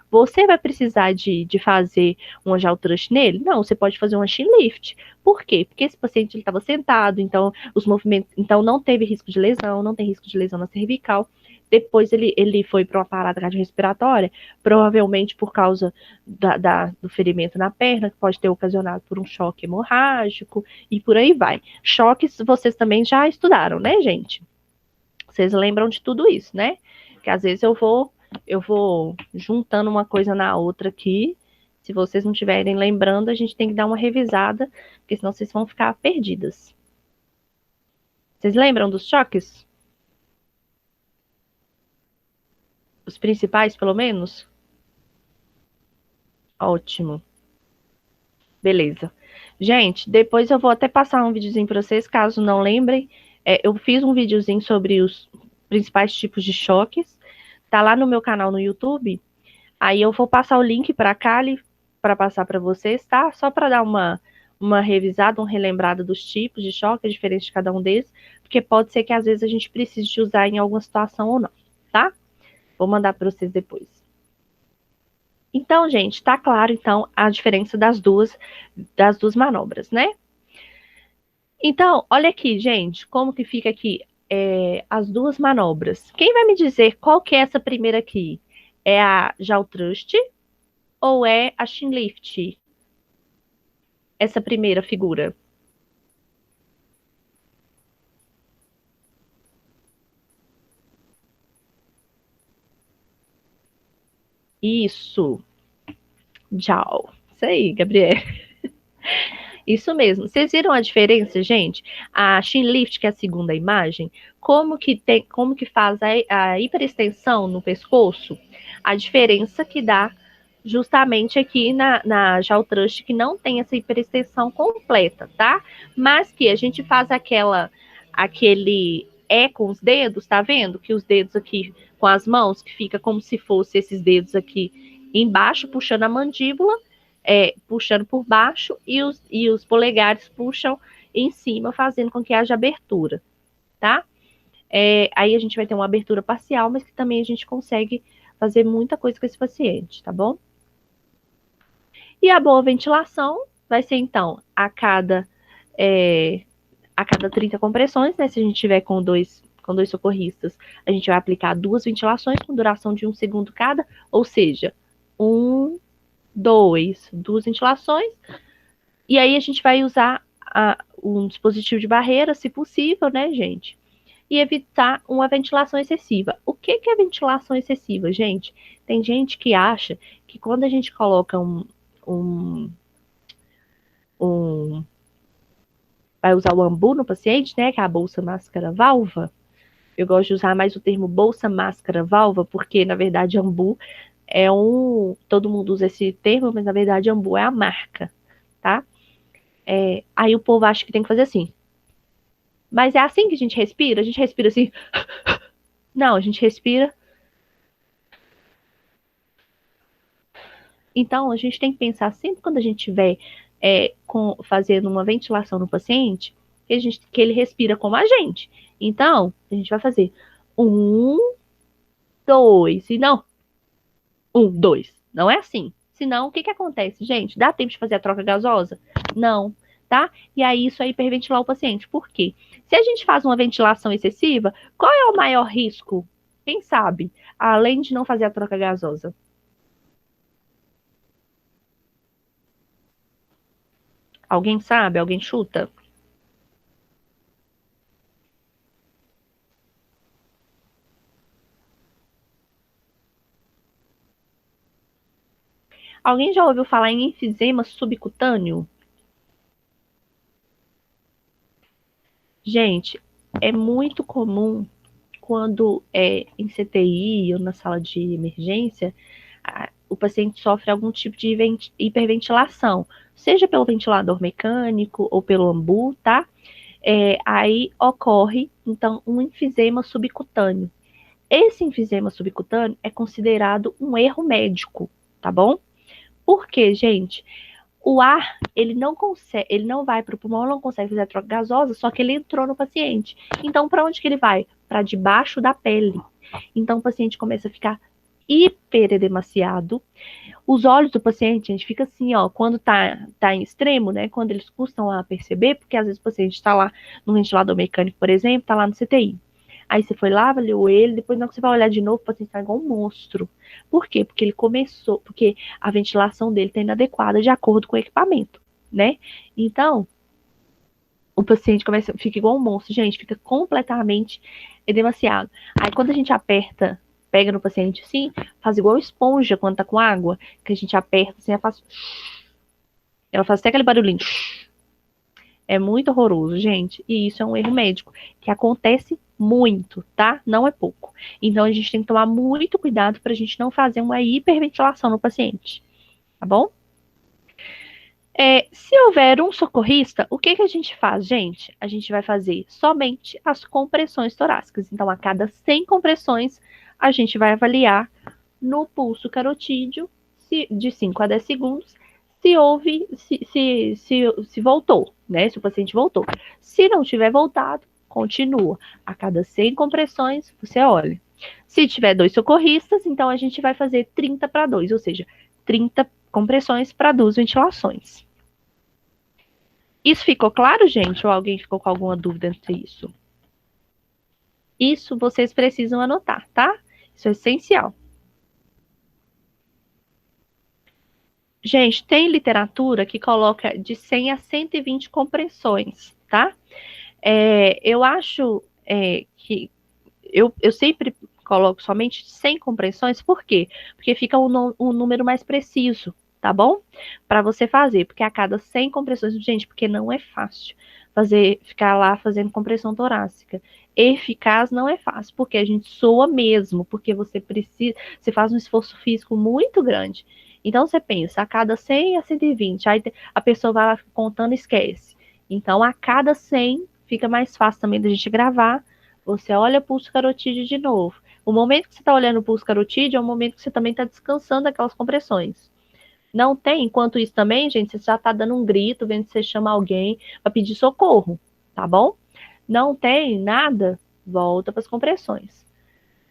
Você vai precisar de fazer um angel thrust nele? Não, você pode fazer um chin lift. Por quê? Porque esse paciente estava sentado, então os movimentos, então não teve risco de lesão, não tem risco de lesão na cervical. Depois ele foi para uma parada cardiorrespiratória, provavelmente por causa do ferimento na perna, que pode ter ocasionado por um choque hemorrágico, e por aí vai. Choques vocês também já estudaram, né, gente? Vocês lembram de tudo isso, né? Que às vezes eu vou juntando uma coisa na outra aqui. Se vocês não estiverem lembrando, a gente tem que dar uma revisada, porque senão vocês vão ficar perdidas. Vocês lembram dos choques? Os principais, pelo menos? Ótimo. Beleza. Gente, depois eu vou até passar um videozinho para vocês, caso não lembrem. Eu fiz um videozinho sobre os principais tipos de choques. Tá lá no meu canal no YouTube. Aí eu vou passar o link para a Kali para passar para vocês, tá? Só para dar uma revisada, uma relembrada dos tipos de choque, a diferença de cada um deles, porque pode ser que às vezes a gente precise de usar em alguma situação ou não, tá? Vou mandar para vocês depois. Então, gente, tá claro, então, a diferença das duas manobras, né? Então, olha aqui, gente, como que fica aqui as duas manobras. Quem vai me dizer qual que é essa primeira aqui? É a jaw thrust ou é a chin lift? Essa primeira figura. Isso. Jaw. Isso aí, Gabriel. Isso mesmo. Vocês viram a diferença, gente? A chin lift, que é a segunda imagem, como que faz a hiperextensão no pescoço? A diferença que dá justamente aqui na jaw thrust, que não tem essa hiperextensão completa, tá? Mas que a gente faz aquele com os dedos, tá vendo? Que os dedos aqui com as mãos, que fica como se fosse esses dedos aqui embaixo, puxando a mandíbula, puxando por baixo, e os polegares puxam em cima, fazendo com que haja abertura, tá? Aí a gente vai ter uma abertura parcial, mas que também a gente consegue fazer muita coisa com esse paciente, tá bom? E a boa ventilação vai ser, então, a cada 30 compressões, né? Se a gente tiver com dois socorristas, a gente vai aplicar 2 ventilações com duração de 1 segundo cada, ou seja, 1, 2 ventilações. E aí a gente vai usar um dispositivo de barreira, se possível, né, gente? E evitar uma ventilação excessiva. O que é ventilação excessiva, gente? Tem gente que acha que quando a gente coloca vai usar o ambu no paciente, né, que é a bolsa máscara válvula. Eu gosto de usar mais o termo bolsa máscara válvula, porque na verdade ambu todo mundo usa esse termo, mas na verdade ambu é a marca, tá? Aí o povo acha que tem que fazer assim. Mas é assim que a gente respira? A gente respira assim? Não, a gente respira. Então, a gente tem que pensar sempre quando a gente estiver fazendo uma ventilação no paciente, que ele respira como a gente. Então, a gente vai fazer 1, 2, e não 1, 2. Não é assim. Senão, o que acontece, gente? Dá tempo de fazer a troca gasosa? Não, tá? E aí, isso é hiperventilar o paciente. Por quê? Se a gente faz uma ventilação excessiva, qual é o maior risco? Quem sabe? Além de não fazer a troca gasosa. Alguém sabe? Alguém chuta? Alguém já ouviu falar em enfisema subcutâneo? Gente, é muito comum quando é em CTI ou na sala de emergência, o paciente sofre algum tipo de hiperventilação, seja pelo ventilador mecânico ou pelo ambu, tá? Aí ocorre, então, um enfisema subcutâneo. Esse enfisema subcutâneo é considerado um erro médico, tá bom? Por quê, gente? O ar, ele não vai para o pulmão, não consegue fazer a troca gasosa, só que ele entrou no paciente. Então, para onde que ele vai? Para debaixo da pele. Então, o paciente começa a ficar hiperedemaciado. Os olhos do paciente, a gente fica assim, ó, quando tá em extremo, né? Quando eles custam a perceber, porque às vezes o paciente está lá no ventilador mecânico, por exemplo, tá lá no CTI. Aí você foi lá, avaliou ele, depois não, você vai olhar de novo, o paciente tá igual um monstro. Por quê? Porque a ventilação dele tá inadequada de acordo com o equipamento, né? Então, o paciente fica igual um monstro, gente, fica completamente edemaciado. Aí quando a gente pega no paciente assim, faz igual esponja quando tá com água, que a gente aperta assim, ela faz até aquele barulhinho. É muito horroroso, gente. E isso é um erro médico, que acontece muito, tá? Não é pouco. Então, a gente tem que tomar muito cuidado para a gente não fazer uma hiperventilação no paciente, tá bom? Se houver um socorrista, o que a gente faz, gente? A gente vai fazer somente as compressões torácicas. Então, a cada 100 compressões, a gente vai avaliar no pulso carotídeo, de 5 a 10 segundos, se voltou, né? Se o paciente voltou. Se não tiver voltado, continua. A cada 100 compressões, você olha. Se tiver 2 socorristas, então a gente vai fazer 30 para 2, ou seja, 30 compressões para 2 ventilações. Isso ficou claro, gente? Ou alguém ficou com alguma dúvida entre isso? Isso vocês precisam anotar, tá? Isso é essencial. Gente, tem literatura que coloca de 100 a 120 compressões, tá? Eu acho que eu sempre coloco somente 100 compressões, por quê? Porque fica um número mais preciso, tá bom? Para você fazer, porque a cada 100 compressões, gente, porque não é fácil ficar lá fazendo compressão torácica. Eficaz não é fácil, porque a gente soa mesmo, porque você faz um esforço físico muito grande. Então, você pensa, a cada 100 a 120, aí a pessoa vai lá contando e esquece. Então, a cada 100, fica mais fácil também da gente gravar. Você olha o pulso carotídeo de novo. O momento que você está olhando o pulso carotídeo é o momento que você também está descansando aquelas compressões. Não tem, enquanto isso também, gente, você já está dando um grito, vendo se você chama alguém para pedir socorro, tá bom? Não tem nada, volta para as compressões.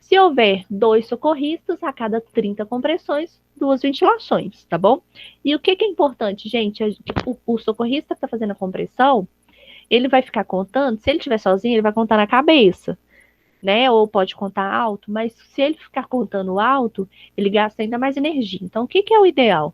Se houver 2 socorristas, a cada 30 compressões, 2 ventilações, tá bom? E o que é importante, gente? O socorrista que está fazendo a compressão, ele vai ficar contando, se ele estiver sozinho, ele vai contar na cabeça, né? Ou pode contar alto, mas se ele ficar contando alto, ele gasta ainda mais energia. Então, o que é o ideal?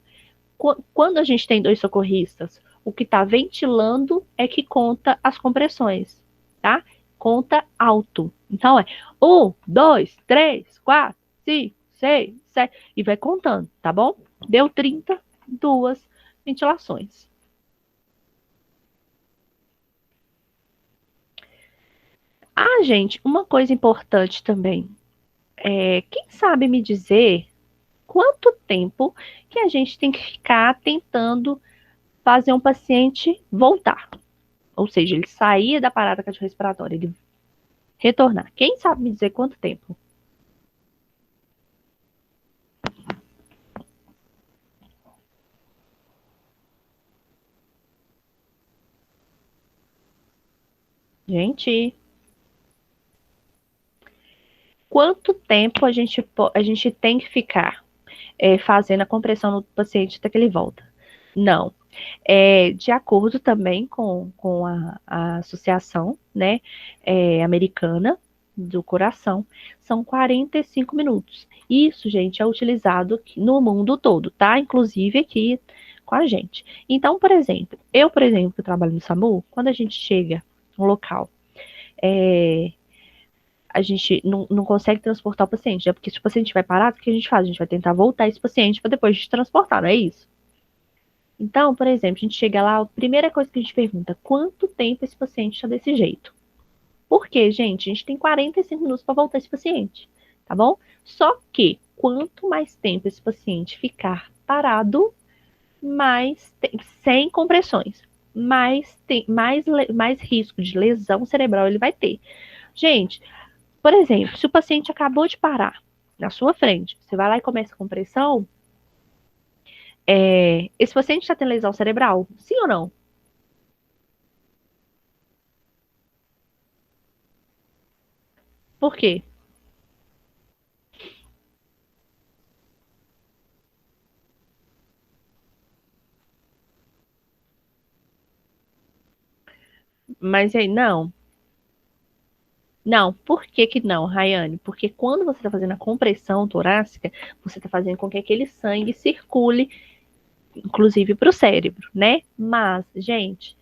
Quando a gente tem 2 socorristas, o que está ventilando é que conta as compressões, tá? Conta alto. Então, 1, 2, 3, 4, 5, 6, 7, e vai contando, tá bom? Deu 30, 2 ventilações. Gente, uma coisa importante também. Quem sabe me dizer quanto tempo que a gente tem que ficar tentando fazer um paciente voltar? Ou seja, ele sair da parada cardiorrespiratória, ele retornar. Quem sabe me dizer quanto tempo? Gente, quanto tempo a gente tem que ficar fazendo a compressão no paciente até que ele volta? Não. De acordo também com a associação, né, americana do coração, são 45 minutos. Isso, gente, é utilizado no mundo todo, tá? Inclusive aqui com a gente. Então, por exemplo, que trabalho no SAMU, quando a gente chega no local, a gente não consegue transportar o paciente, né? Porque se o paciente vai parar, o que a gente faz? A gente vai tentar voltar esse paciente para depois de transportar, não é isso? Então, por exemplo, a gente chega lá, a primeira coisa que a gente pergunta, quanto tempo esse paciente está desse jeito? Por quê, gente? A gente tem 45 minutos para voltar esse paciente, tá bom? Só que quanto mais tempo esse paciente ficar parado, sem compressões, mais risco de lesão cerebral ele vai ter. Gente, por exemplo, se o paciente acabou de parar na sua frente, você vai lá e começa a compressão, esse paciente já tem lesão cerebral? Sim ou não? Por quê? Mas aí, não. Não, por que que não, Rayane? Porque quando você está fazendo a compressão torácica, você está fazendo com que aquele sangue circule, inclusive para o cérebro, né? Mas, gente,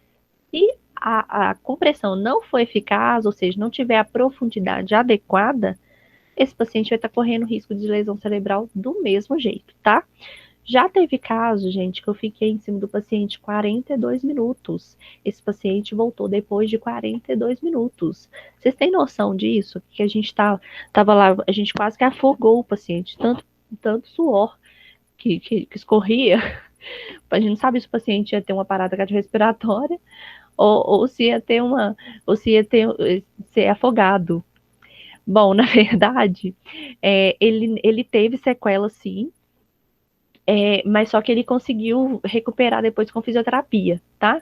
se a compressão não for eficaz, ou seja, não tiver a profundidade adequada, esse paciente vai estar correndo risco de lesão cerebral do mesmo jeito, tá? Já teve caso, gente, que eu fiquei em cima do paciente 42 minutos. Esse paciente voltou depois de 42 minutos. Vocês têm noção disso? Que a gente tava lá, a gente quase que afogou o paciente, tanto suor que escorria. A gente não sabe se o paciente ia ter uma parada cardiorrespiratória ou se ia ter ser afogado. Bom, na verdade, ele teve sequela, sim, mas só que ele conseguiu recuperar depois com fisioterapia, tá?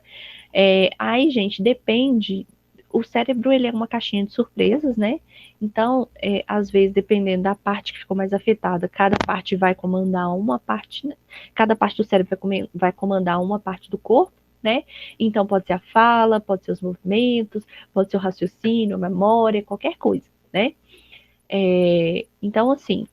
Aí, gente, depende. O cérebro, ele é uma caixinha de surpresas, né? Então, às vezes, dependendo da parte que ficou mais afetada, cada parte vai comandar uma parte, né? Cada parte do cérebro vai comandar uma parte do corpo, né? Então, pode ser a fala, pode ser os movimentos, pode ser o raciocínio, a memória, qualquer coisa, né? Então, assim,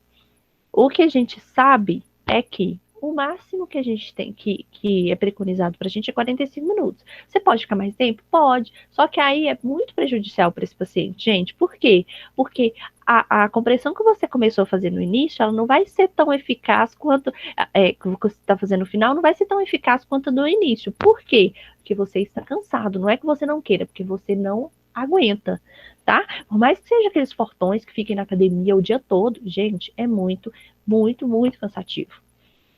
o que a gente sabe é que o máximo que a gente tem, que é preconizado para a gente, é 45 minutos. Você pode ficar mais tempo? Pode. Só que aí é muito prejudicial para esse paciente. Gente, por quê? Porque a compressão que você começou a fazer no início, ela não vai ser tão eficaz quanto que você está fazendo no final, não vai ser tão eficaz quanto no início. Por quê? Porque você está cansado. Não é que você não queira, porque você não aguenta, tá? Por mais que seja aqueles fortões que fiquem na academia o dia todo, gente, é muito, muito, muito cansativo,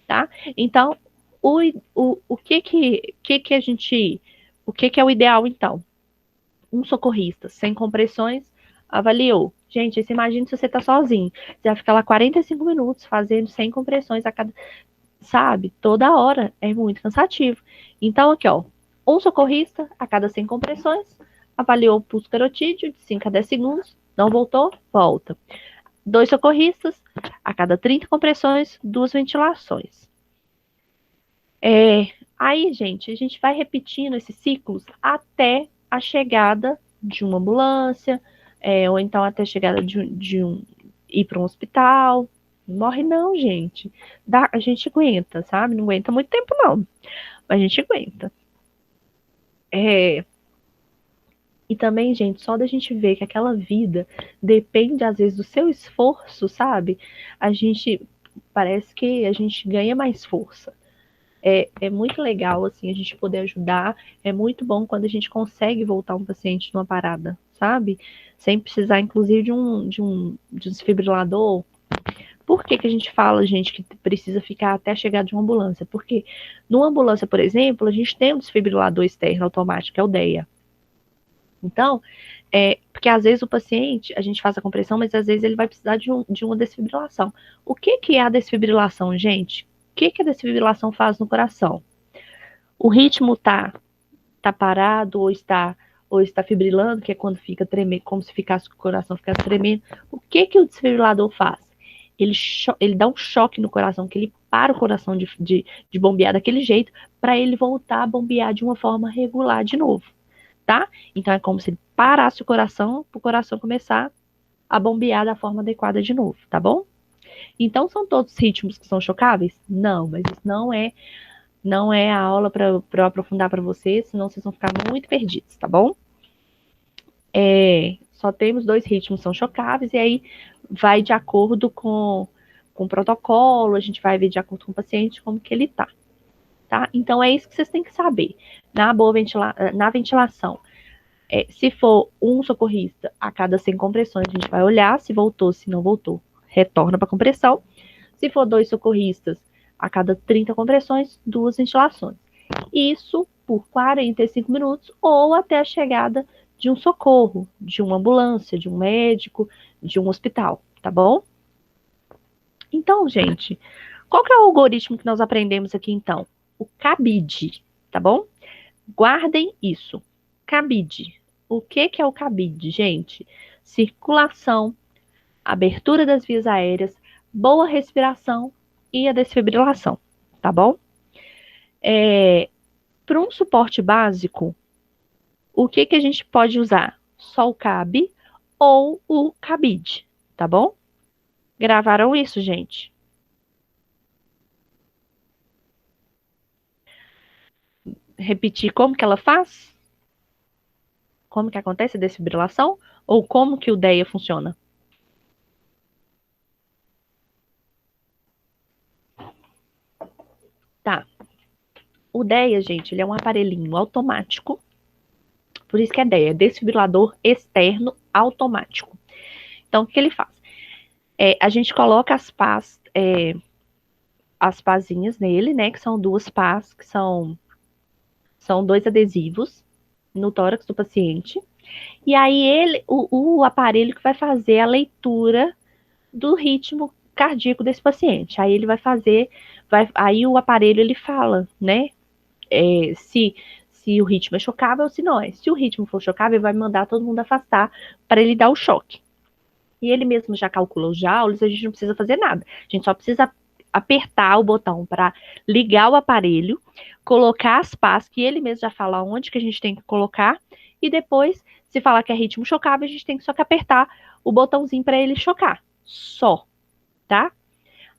tá? Então, o que a gente, o que é o ideal, então? Um socorrista sem compressões avaliou. Gente, você imagina se você tá sozinho, você vai ficar lá 45 minutos fazendo sem compressões a cada, sabe? Toda hora, é muito cansativo. Então, aqui, ó, um socorrista a cada 100 compressões, avaliou o pulso carotídeo de 5 a 10 segundos, não voltou, volta. 2 socorristas, a cada 30 compressões, 2 ventilações. Aí, gente, a gente vai repetindo esses ciclos até a chegada de uma ambulância, ou então até a chegada ir para um hospital. Não morre não, gente. A gente aguenta, sabe? Não aguenta muito tempo, não. Mas a gente aguenta. E também, gente, só da gente ver que aquela vida depende, às vezes, do seu esforço, sabe? Parece que a gente ganha mais força. É muito legal, assim, a gente poder ajudar. É muito bom quando a gente consegue voltar um paciente numa parada, sabe? Sem precisar, inclusive, de um desfibrilador. Por que a gente fala, gente, que precisa ficar até a chegada de uma ambulância? Porque numa ambulância, por exemplo, a gente tem um desfibrilador externo automático, que é o DEA. Então, porque às vezes o paciente, a gente faz a compressão, mas às vezes ele vai precisar de uma desfibrilação. O que é a desfibrilação, gente? O que a desfibrilação faz no coração? O ritmo tá parado ou está fibrilando, que é quando fica tremendo, como se o coração ficasse tremendo. O que o desfibrilador faz? Ele dá um choque no coração, que ele para o coração de bombear daquele jeito, para ele voltar a bombear de uma forma regular de novo, tá? Então é como se ele parasse o coração, para o coração começar a bombear da forma adequada de novo, tá bom? Então, são todos ritmos que são chocáveis? Não, mas isso não é a aula para eu aprofundar para vocês, senão vocês vão ficar muito perdidos, tá bom? Só temos 2 ritmos que são chocáveis, e aí vai de acordo com o protocolo, a gente vai ver de acordo com o paciente como que ele tá? Então, é isso que vocês têm que saber. Na ventilação, se for um socorrista a cada 100 compressões, a gente vai olhar se voltou, se não voltou, retorna para compressão. Se for 2 socorristas, a cada 30 compressões, 2 ventilações. Isso por 45 minutos ou até a chegada de um socorro, de uma ambulância, de um médico, de um hospital, tá bom? Então, gente, qual que é o algoritmo que nós aprendemos aqui, então? O CABID, tá bom? Guardem isso. CABID. O que é o CABID, gente? Circulação, abertura das vias aéreas, boa respiração e a desfibrilação, tá bom? Para um suporte básico, o que a gente pode usar? Só o CAB ou o CABID, tá bom? Gravaram isso, gente? Repetir como que ela faz? Como que acontece a desfibrilação? Ou como que o DEA funciona? Tá. O DEA, gente, ele é um aparelhinho automático. Por isso que é DEA, desfibrilador externo automático. Então, o que ele faz? A gente coloca as pazinhas nele, né? Que são 2 pás, que são 2 adesivos no tórax do paciente. E aí o aparelho que vai fazer a leitura do ritmo cardíaco desse paciente. Aí ele vai fazer, aí o aparelho ele fala, né? Se o ritmo é chocável ou se não é. Se o ritmo for chocável, ele vai mandar todo mundo afastar para ele dar o choque. E ele mesmo já calcula os joules, a gente não precisa fazer nada. A gente só precisa apertar o botão para ligar o aparelho, colocar as pás, que ele mesmo já fala onde que a gente tem que colocar, e depois, se falar que é ritmo chocável, a gente tem só que apertar o botãozinho para ele chocar. Só, tá?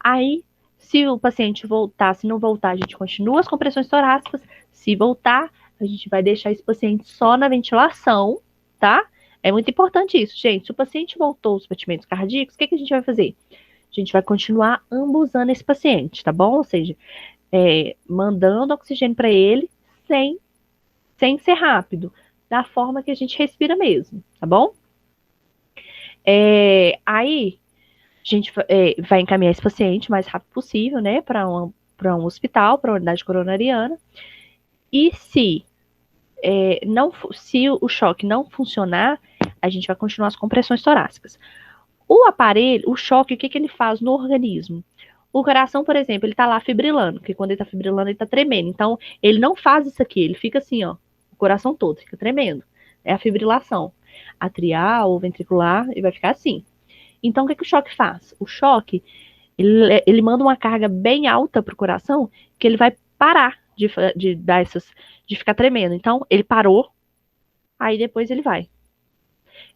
Aí, se o paciente voltar, se não voltar, a gente continua as compressões torácicas. Se voltar, a gente vai deixar esse paciente só na ventilação, tá? É muito importante isso, gente. Se o paciente voltou os batimentos cardíacos, o que a gente vai fazer? A gente vai continuar ambusando esse paciente, tá bom? Ou seja, mandando oxigênio para ele sem ser rápido, da forma que a gente respira mesmo, tá bom? Aí, a gente vai encaminhar esse paciente o mais rápido possível, né, para um hospital, para uma unidade coronariana. E se o choque não funcionar, a gente vai continuar as compressões torácicas. O aparelho, o choque, o que ele faz no organismo? O coração, por exemplo, ele tá lá fibrilando, porque quando ele tá fibrilando, ele tá tremendo. Então, ele não faz isso aqui, ele fica assim, ó, o coração todo fica tremendo. É a fibrilação. Atrial ou ventricular, ele vai ficar assim. Então, o que o choque faz? O choque, ele manda uma carga bem alta pro coração, que ele vai parar de dar de ficar tremendo. Então, ele parou, aí depois ele vai.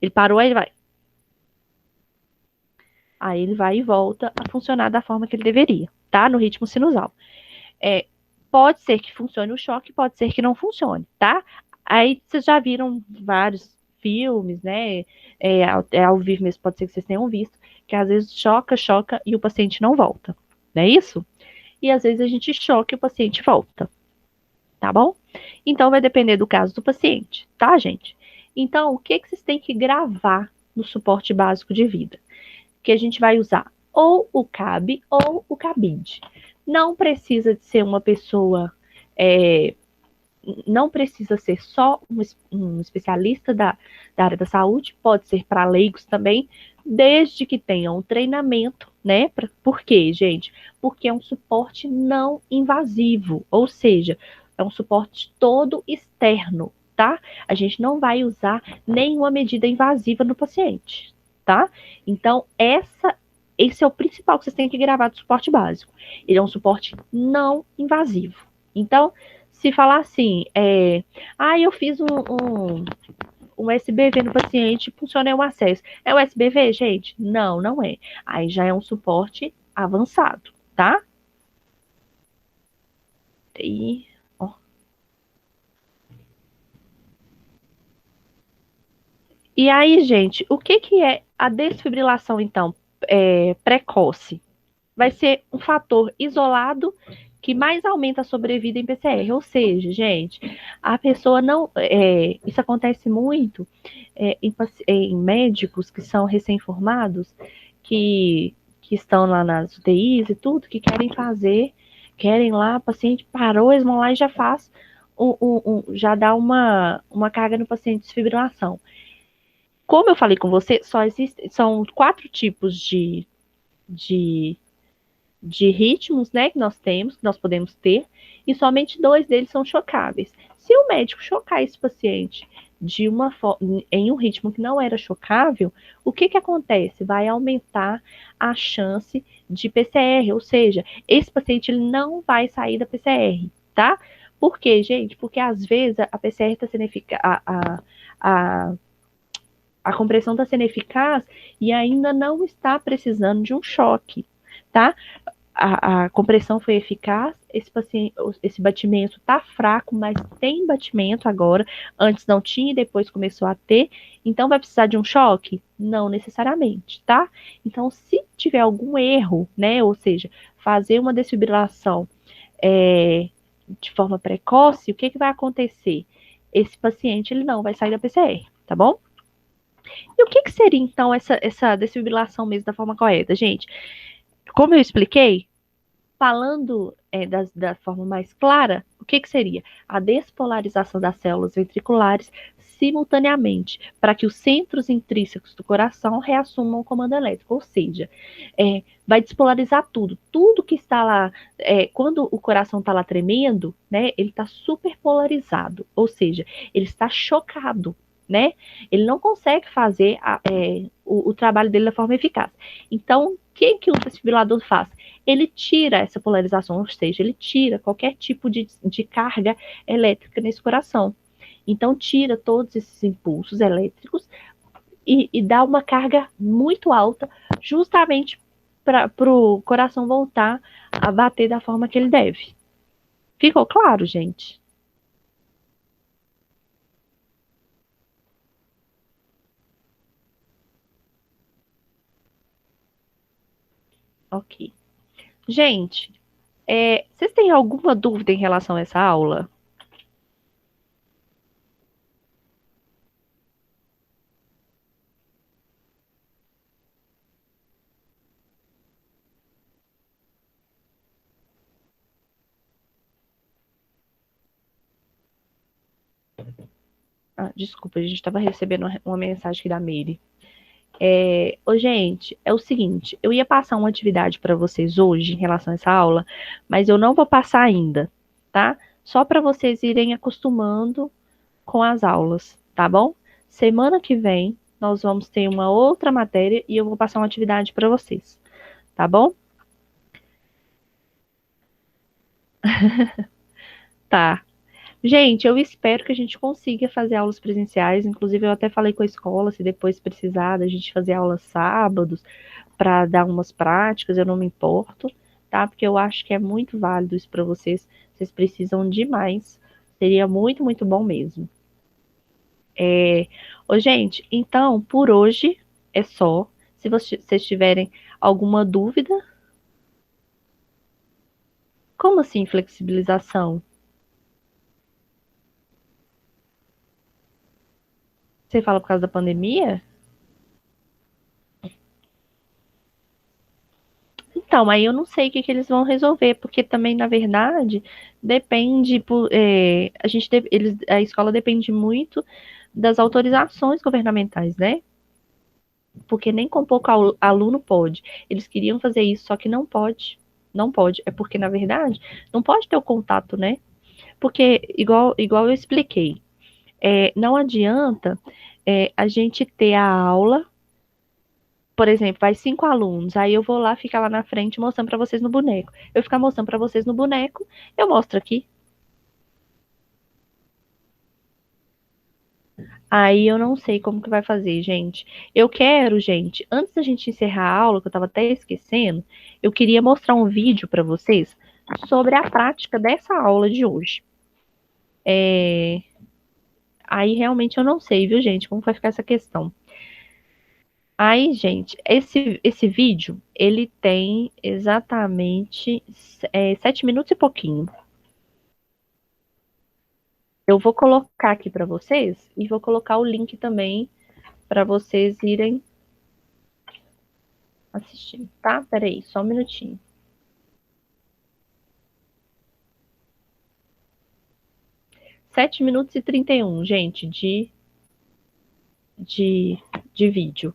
Ele parou, aí ele vai. Aí ele vai e volta a funcionar da forma que ele deveria, tá? No ritmo sinusal. Pode ser que funcione o choque, pode ser que não funcione, tá? Aí vocês já viram vários filmes, né? Ao vivo mesmo, pode ser que vocês tenham visto, que às vezes choca e o paciente não volta, não é isso? E às vezes a gente choca e o paciente volta, tá bom? Então vai depender do caso do paciente, tá, gente? Então, o que vocês têm que gravar no suporte básico de vida? Que a gente vai usar ou o CAB ou o CABID. Não precisa de ser uma pessoa, não precisa ser só um especialista da área da saúde, pode ser para leigos também, desde que tenham um treinamento, né? Por quê, gente? Porque é um suporte não invasivo, ou seja, é um suporte todo externo, tá? A gente não vai usar nenhuma medida invasiva no paciente, tá? Então, esse é o principal que vocês têm que gravar do suporte básico. Ele é um suporte não invasivo. Então, se falar assim, eu fiz um SBV no paciente, funcionou um acesso. É o SBV, gente? Não, não é. Aí já é um suporte avançado, tá? E aí, gente, o que é a desfibrilação, então, precoce? Vai ser um fator isolado que mais aumenta a sobrevida em PCR. Ou seja, gente, a pessoa não. Isso acontece muito em médicos que são recém-formados, que que estão lá nas UTIs e tudo, que querem lá, o paciente parou, eles vão lá e já faz, já dá uma carga no paciente de desfibrilação. Como eu falei com você, são 4 tipos de ritmos, né, que nós podemos ter, e somente 2 deles são chocáveis. Se o médico chocar esse paciente em um ritmo que não era chocável, o que acontece? Vai aumentar a chance de PCR, ou seja, esse paciente ele não vai sair da PCR, tá? Por quê, gente? Porque às vezes a PCR está sendo eficaz, a compressão está sendo eficaz e ainda não está precisando de um choque, tá? A compressão foi eficaz, esse batimento está fraco, mas tem batimento agora, antes não tinha e depois começou a ter, então vai precisar de um choque? Não necessariamente, tá? Então, se tiver algum erro, né, ou seja, fazer uma desfibrilação de forma precoce, o que vai acontecer? Esse paciente ele não vai sair da PCR, tá bom? E o que seria, então, essa desfibrilação mesmo da forma correta, gente? Como eu expliquei, falando da forma mais clara, o que seria? A despolarização das células ventriculares simultaneamente, para que os centros intrínsecos do coração reassumam o comando elétrico, ou seja, vai despolarizar tudo que está lá, quando o coração está lá tremendo, né, ele está super polarizado, ou seja, ele está chocado, né? Ele não consegue fazer o trabalho dele da forma eficaz. Então, o que o desfibrilador faz? Ele tira essa polarização, ou seja, ele tira qualquer tipo de carga elétrica nesse coração. Então, tira todos esses impulsos elétricos e dá uma carga muito alta, justamente para o coração voltar a bater da forma que ele deve. Ficou claro, gente? Ok. Gente, vocês têm alguma dúvida em relação a essa aula? Desculpa, a gente estava recebendo uma mensagem aqui da Meire. Gente, é o seguinte, eu ia passar uma atividade para vocês hoje em relação a essa aula, mas eu não vou passar ainda, tá? Só para vocês irem acostumando com as aulas, tá bom? Semana que vem nós vamos ter uma outra matéria e eu vou passar uma atividade para vocês, tá bom? Tá. Gente, eu espero que a gente consiga fazer aulas presenciais. Inclusive, eu até falei com a escola, se depois precisar da gente fazer aulas sábados para dar umas práticas, eu não me importo, tá? Porque eu acho que é muito válido isso para vocês. Vocês precisam demais. Seria muito, muito bom mesmo. Gente, então, por hoje é só. Se vocês tiverem alguma dúvida. Como assim flexibilização? Você fala por causa da pandemia? Então, aí eu não sei o que eles vão resolver, porque também, na verdade, depende, a escola depende muito das autorizações governamentais, né? Porque nem com pouco aluno pode. Eles queriam fazer isso, só que não pode. Não pode. É porque, na verdade, não pode ter o contato, né? Porque, igual eu expliquei, não adianta a gente ter a aula. Por exemplo, vai 5 alunos, aí eu vou lá, ficar lá na frente mostrando para vocês no boneco. Eu ficar mostrando para vocês no boneco, eu mostro aqui. Aí eu não sei como que vai fazer, gente. Eu quero, gente, antes da gente encerrar a aula, que eu estava até esquecendo, eu queria mostrar um vídeo para vocês sobre a prática dessa aula de hoje. Aí realmente eu não sei, viu, gente, como vai ficar essa questão. Aí, gente, esse vídeo, ele tem exatamente 7 minutos e pouquinho. Eu vou colocar aqui para vocês e vou colocar o link também para vocês irem assistindo, tá? Peraí, só um minutinho. Sete minutos e 31, gente, de, de vídeo.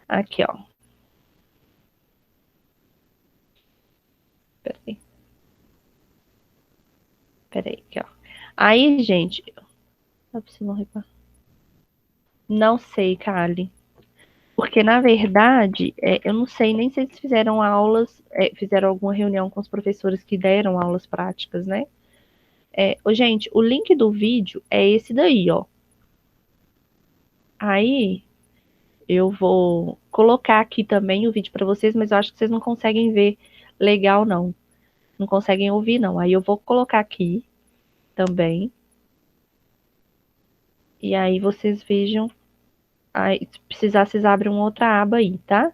Aqui, ó. Peraí. Peraí, aqui, ó. Aí, gente. Não sei, Kali. Porque, na verdade, eu não sei nem se eles fizeram aulas, fizeram alguma reunião com os professores que deram aulas práticas, né? Gente, o link do vídeo é esse daí, ó. Aí, eu vou colocar aqui também o vídeo para vocês, mas eu acho que vocês não conseguem ver legal, não. Não conseguem ouvir, não. Aí eu vou colocar aqui também. E aí vocês vejam. Aí, se precisar, vocês abrem uma outra aba aí, tá?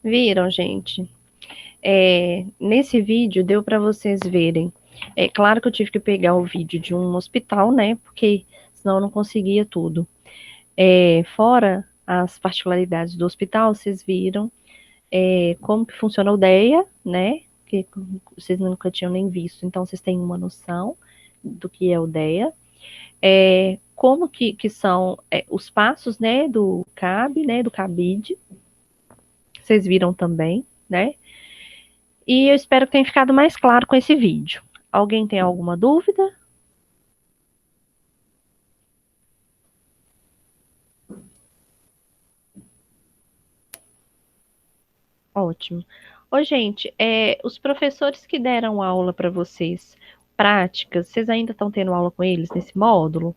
Viram, gente? Nesse vídeo deu para vocês verem. É claro que eu tive que pegar o vídeo de um hospital, né? Porque senão eu não conseguia tudo. Fora as particularidades do hospital, vocês viram como que funciona o DEA, né? Que vocês nunca tinham nem visto, então vocês têm uma noção do que é o DEA. Como que são os passos, né, do CAB, né, do CABID. Vocês viram também, né? E eu espero que tenha ficado mais claro com esse vídeo. Alguém tem alguma dúvida? Ótimo. Ô, gente, os professores que deram aula para vocês, práticas, vocês ainda estão tendo aula com eles nesse módulo?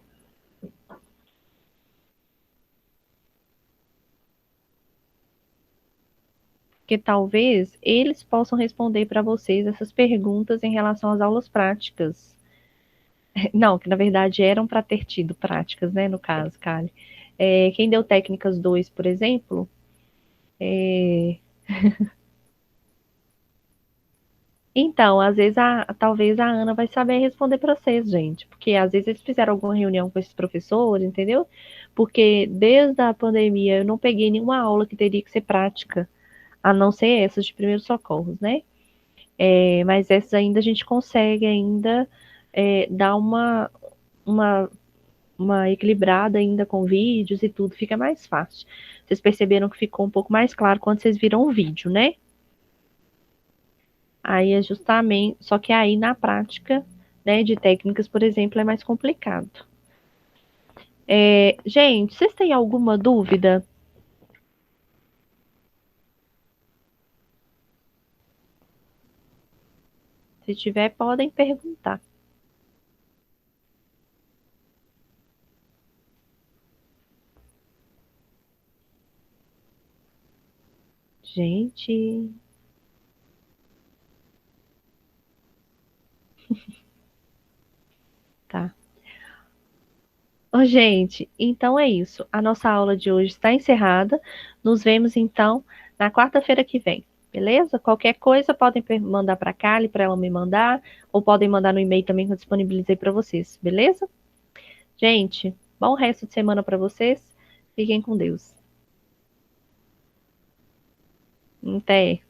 Porque talvez eles possam responder para vocês essas perguntas em relação às aulas práticas. Não, que na verdade eram para ter tido práticas, né, no caso, Kali. Quem deu técnicas 2, por exemplo, então, às vezes, talvez a Ana vai saber responder para vocês, gente, porque às vezes eles fizeram alguma reunião com esses professores, entendeu? Porque desde a pandemia eu não peguei nenhuma aula que teria que ser prática, a não ser essas de primeiros socorros, né? Mas essas ainda a gente consegue ainda dar uma, uma equilibrada ainda com vídeos e tudo, fica mais fácil. Vocês perceberam que ficou um pouco mais claro quando vocês viram o vídeo, né? Aí é justamente, só que aí na prática, né, de técnicas, por exemplo, é mais complicado. Gente, vocês têm alguma dúvida? Se tiver, podem perguntar. Gente. Tá. Ô, gente, então é isso. A nossa aula de hoje está encerrada. Nos vemos, então, na quarta-feira que vem. Beleza? Qualquer coisa podem mandar para a Kali, para ela me mandar, ou podem mandar no e-mail também que eu disponibilizei para vocês. Beleza? Gente, bom resto de semana para vocês. Fiquem com Deus. Até.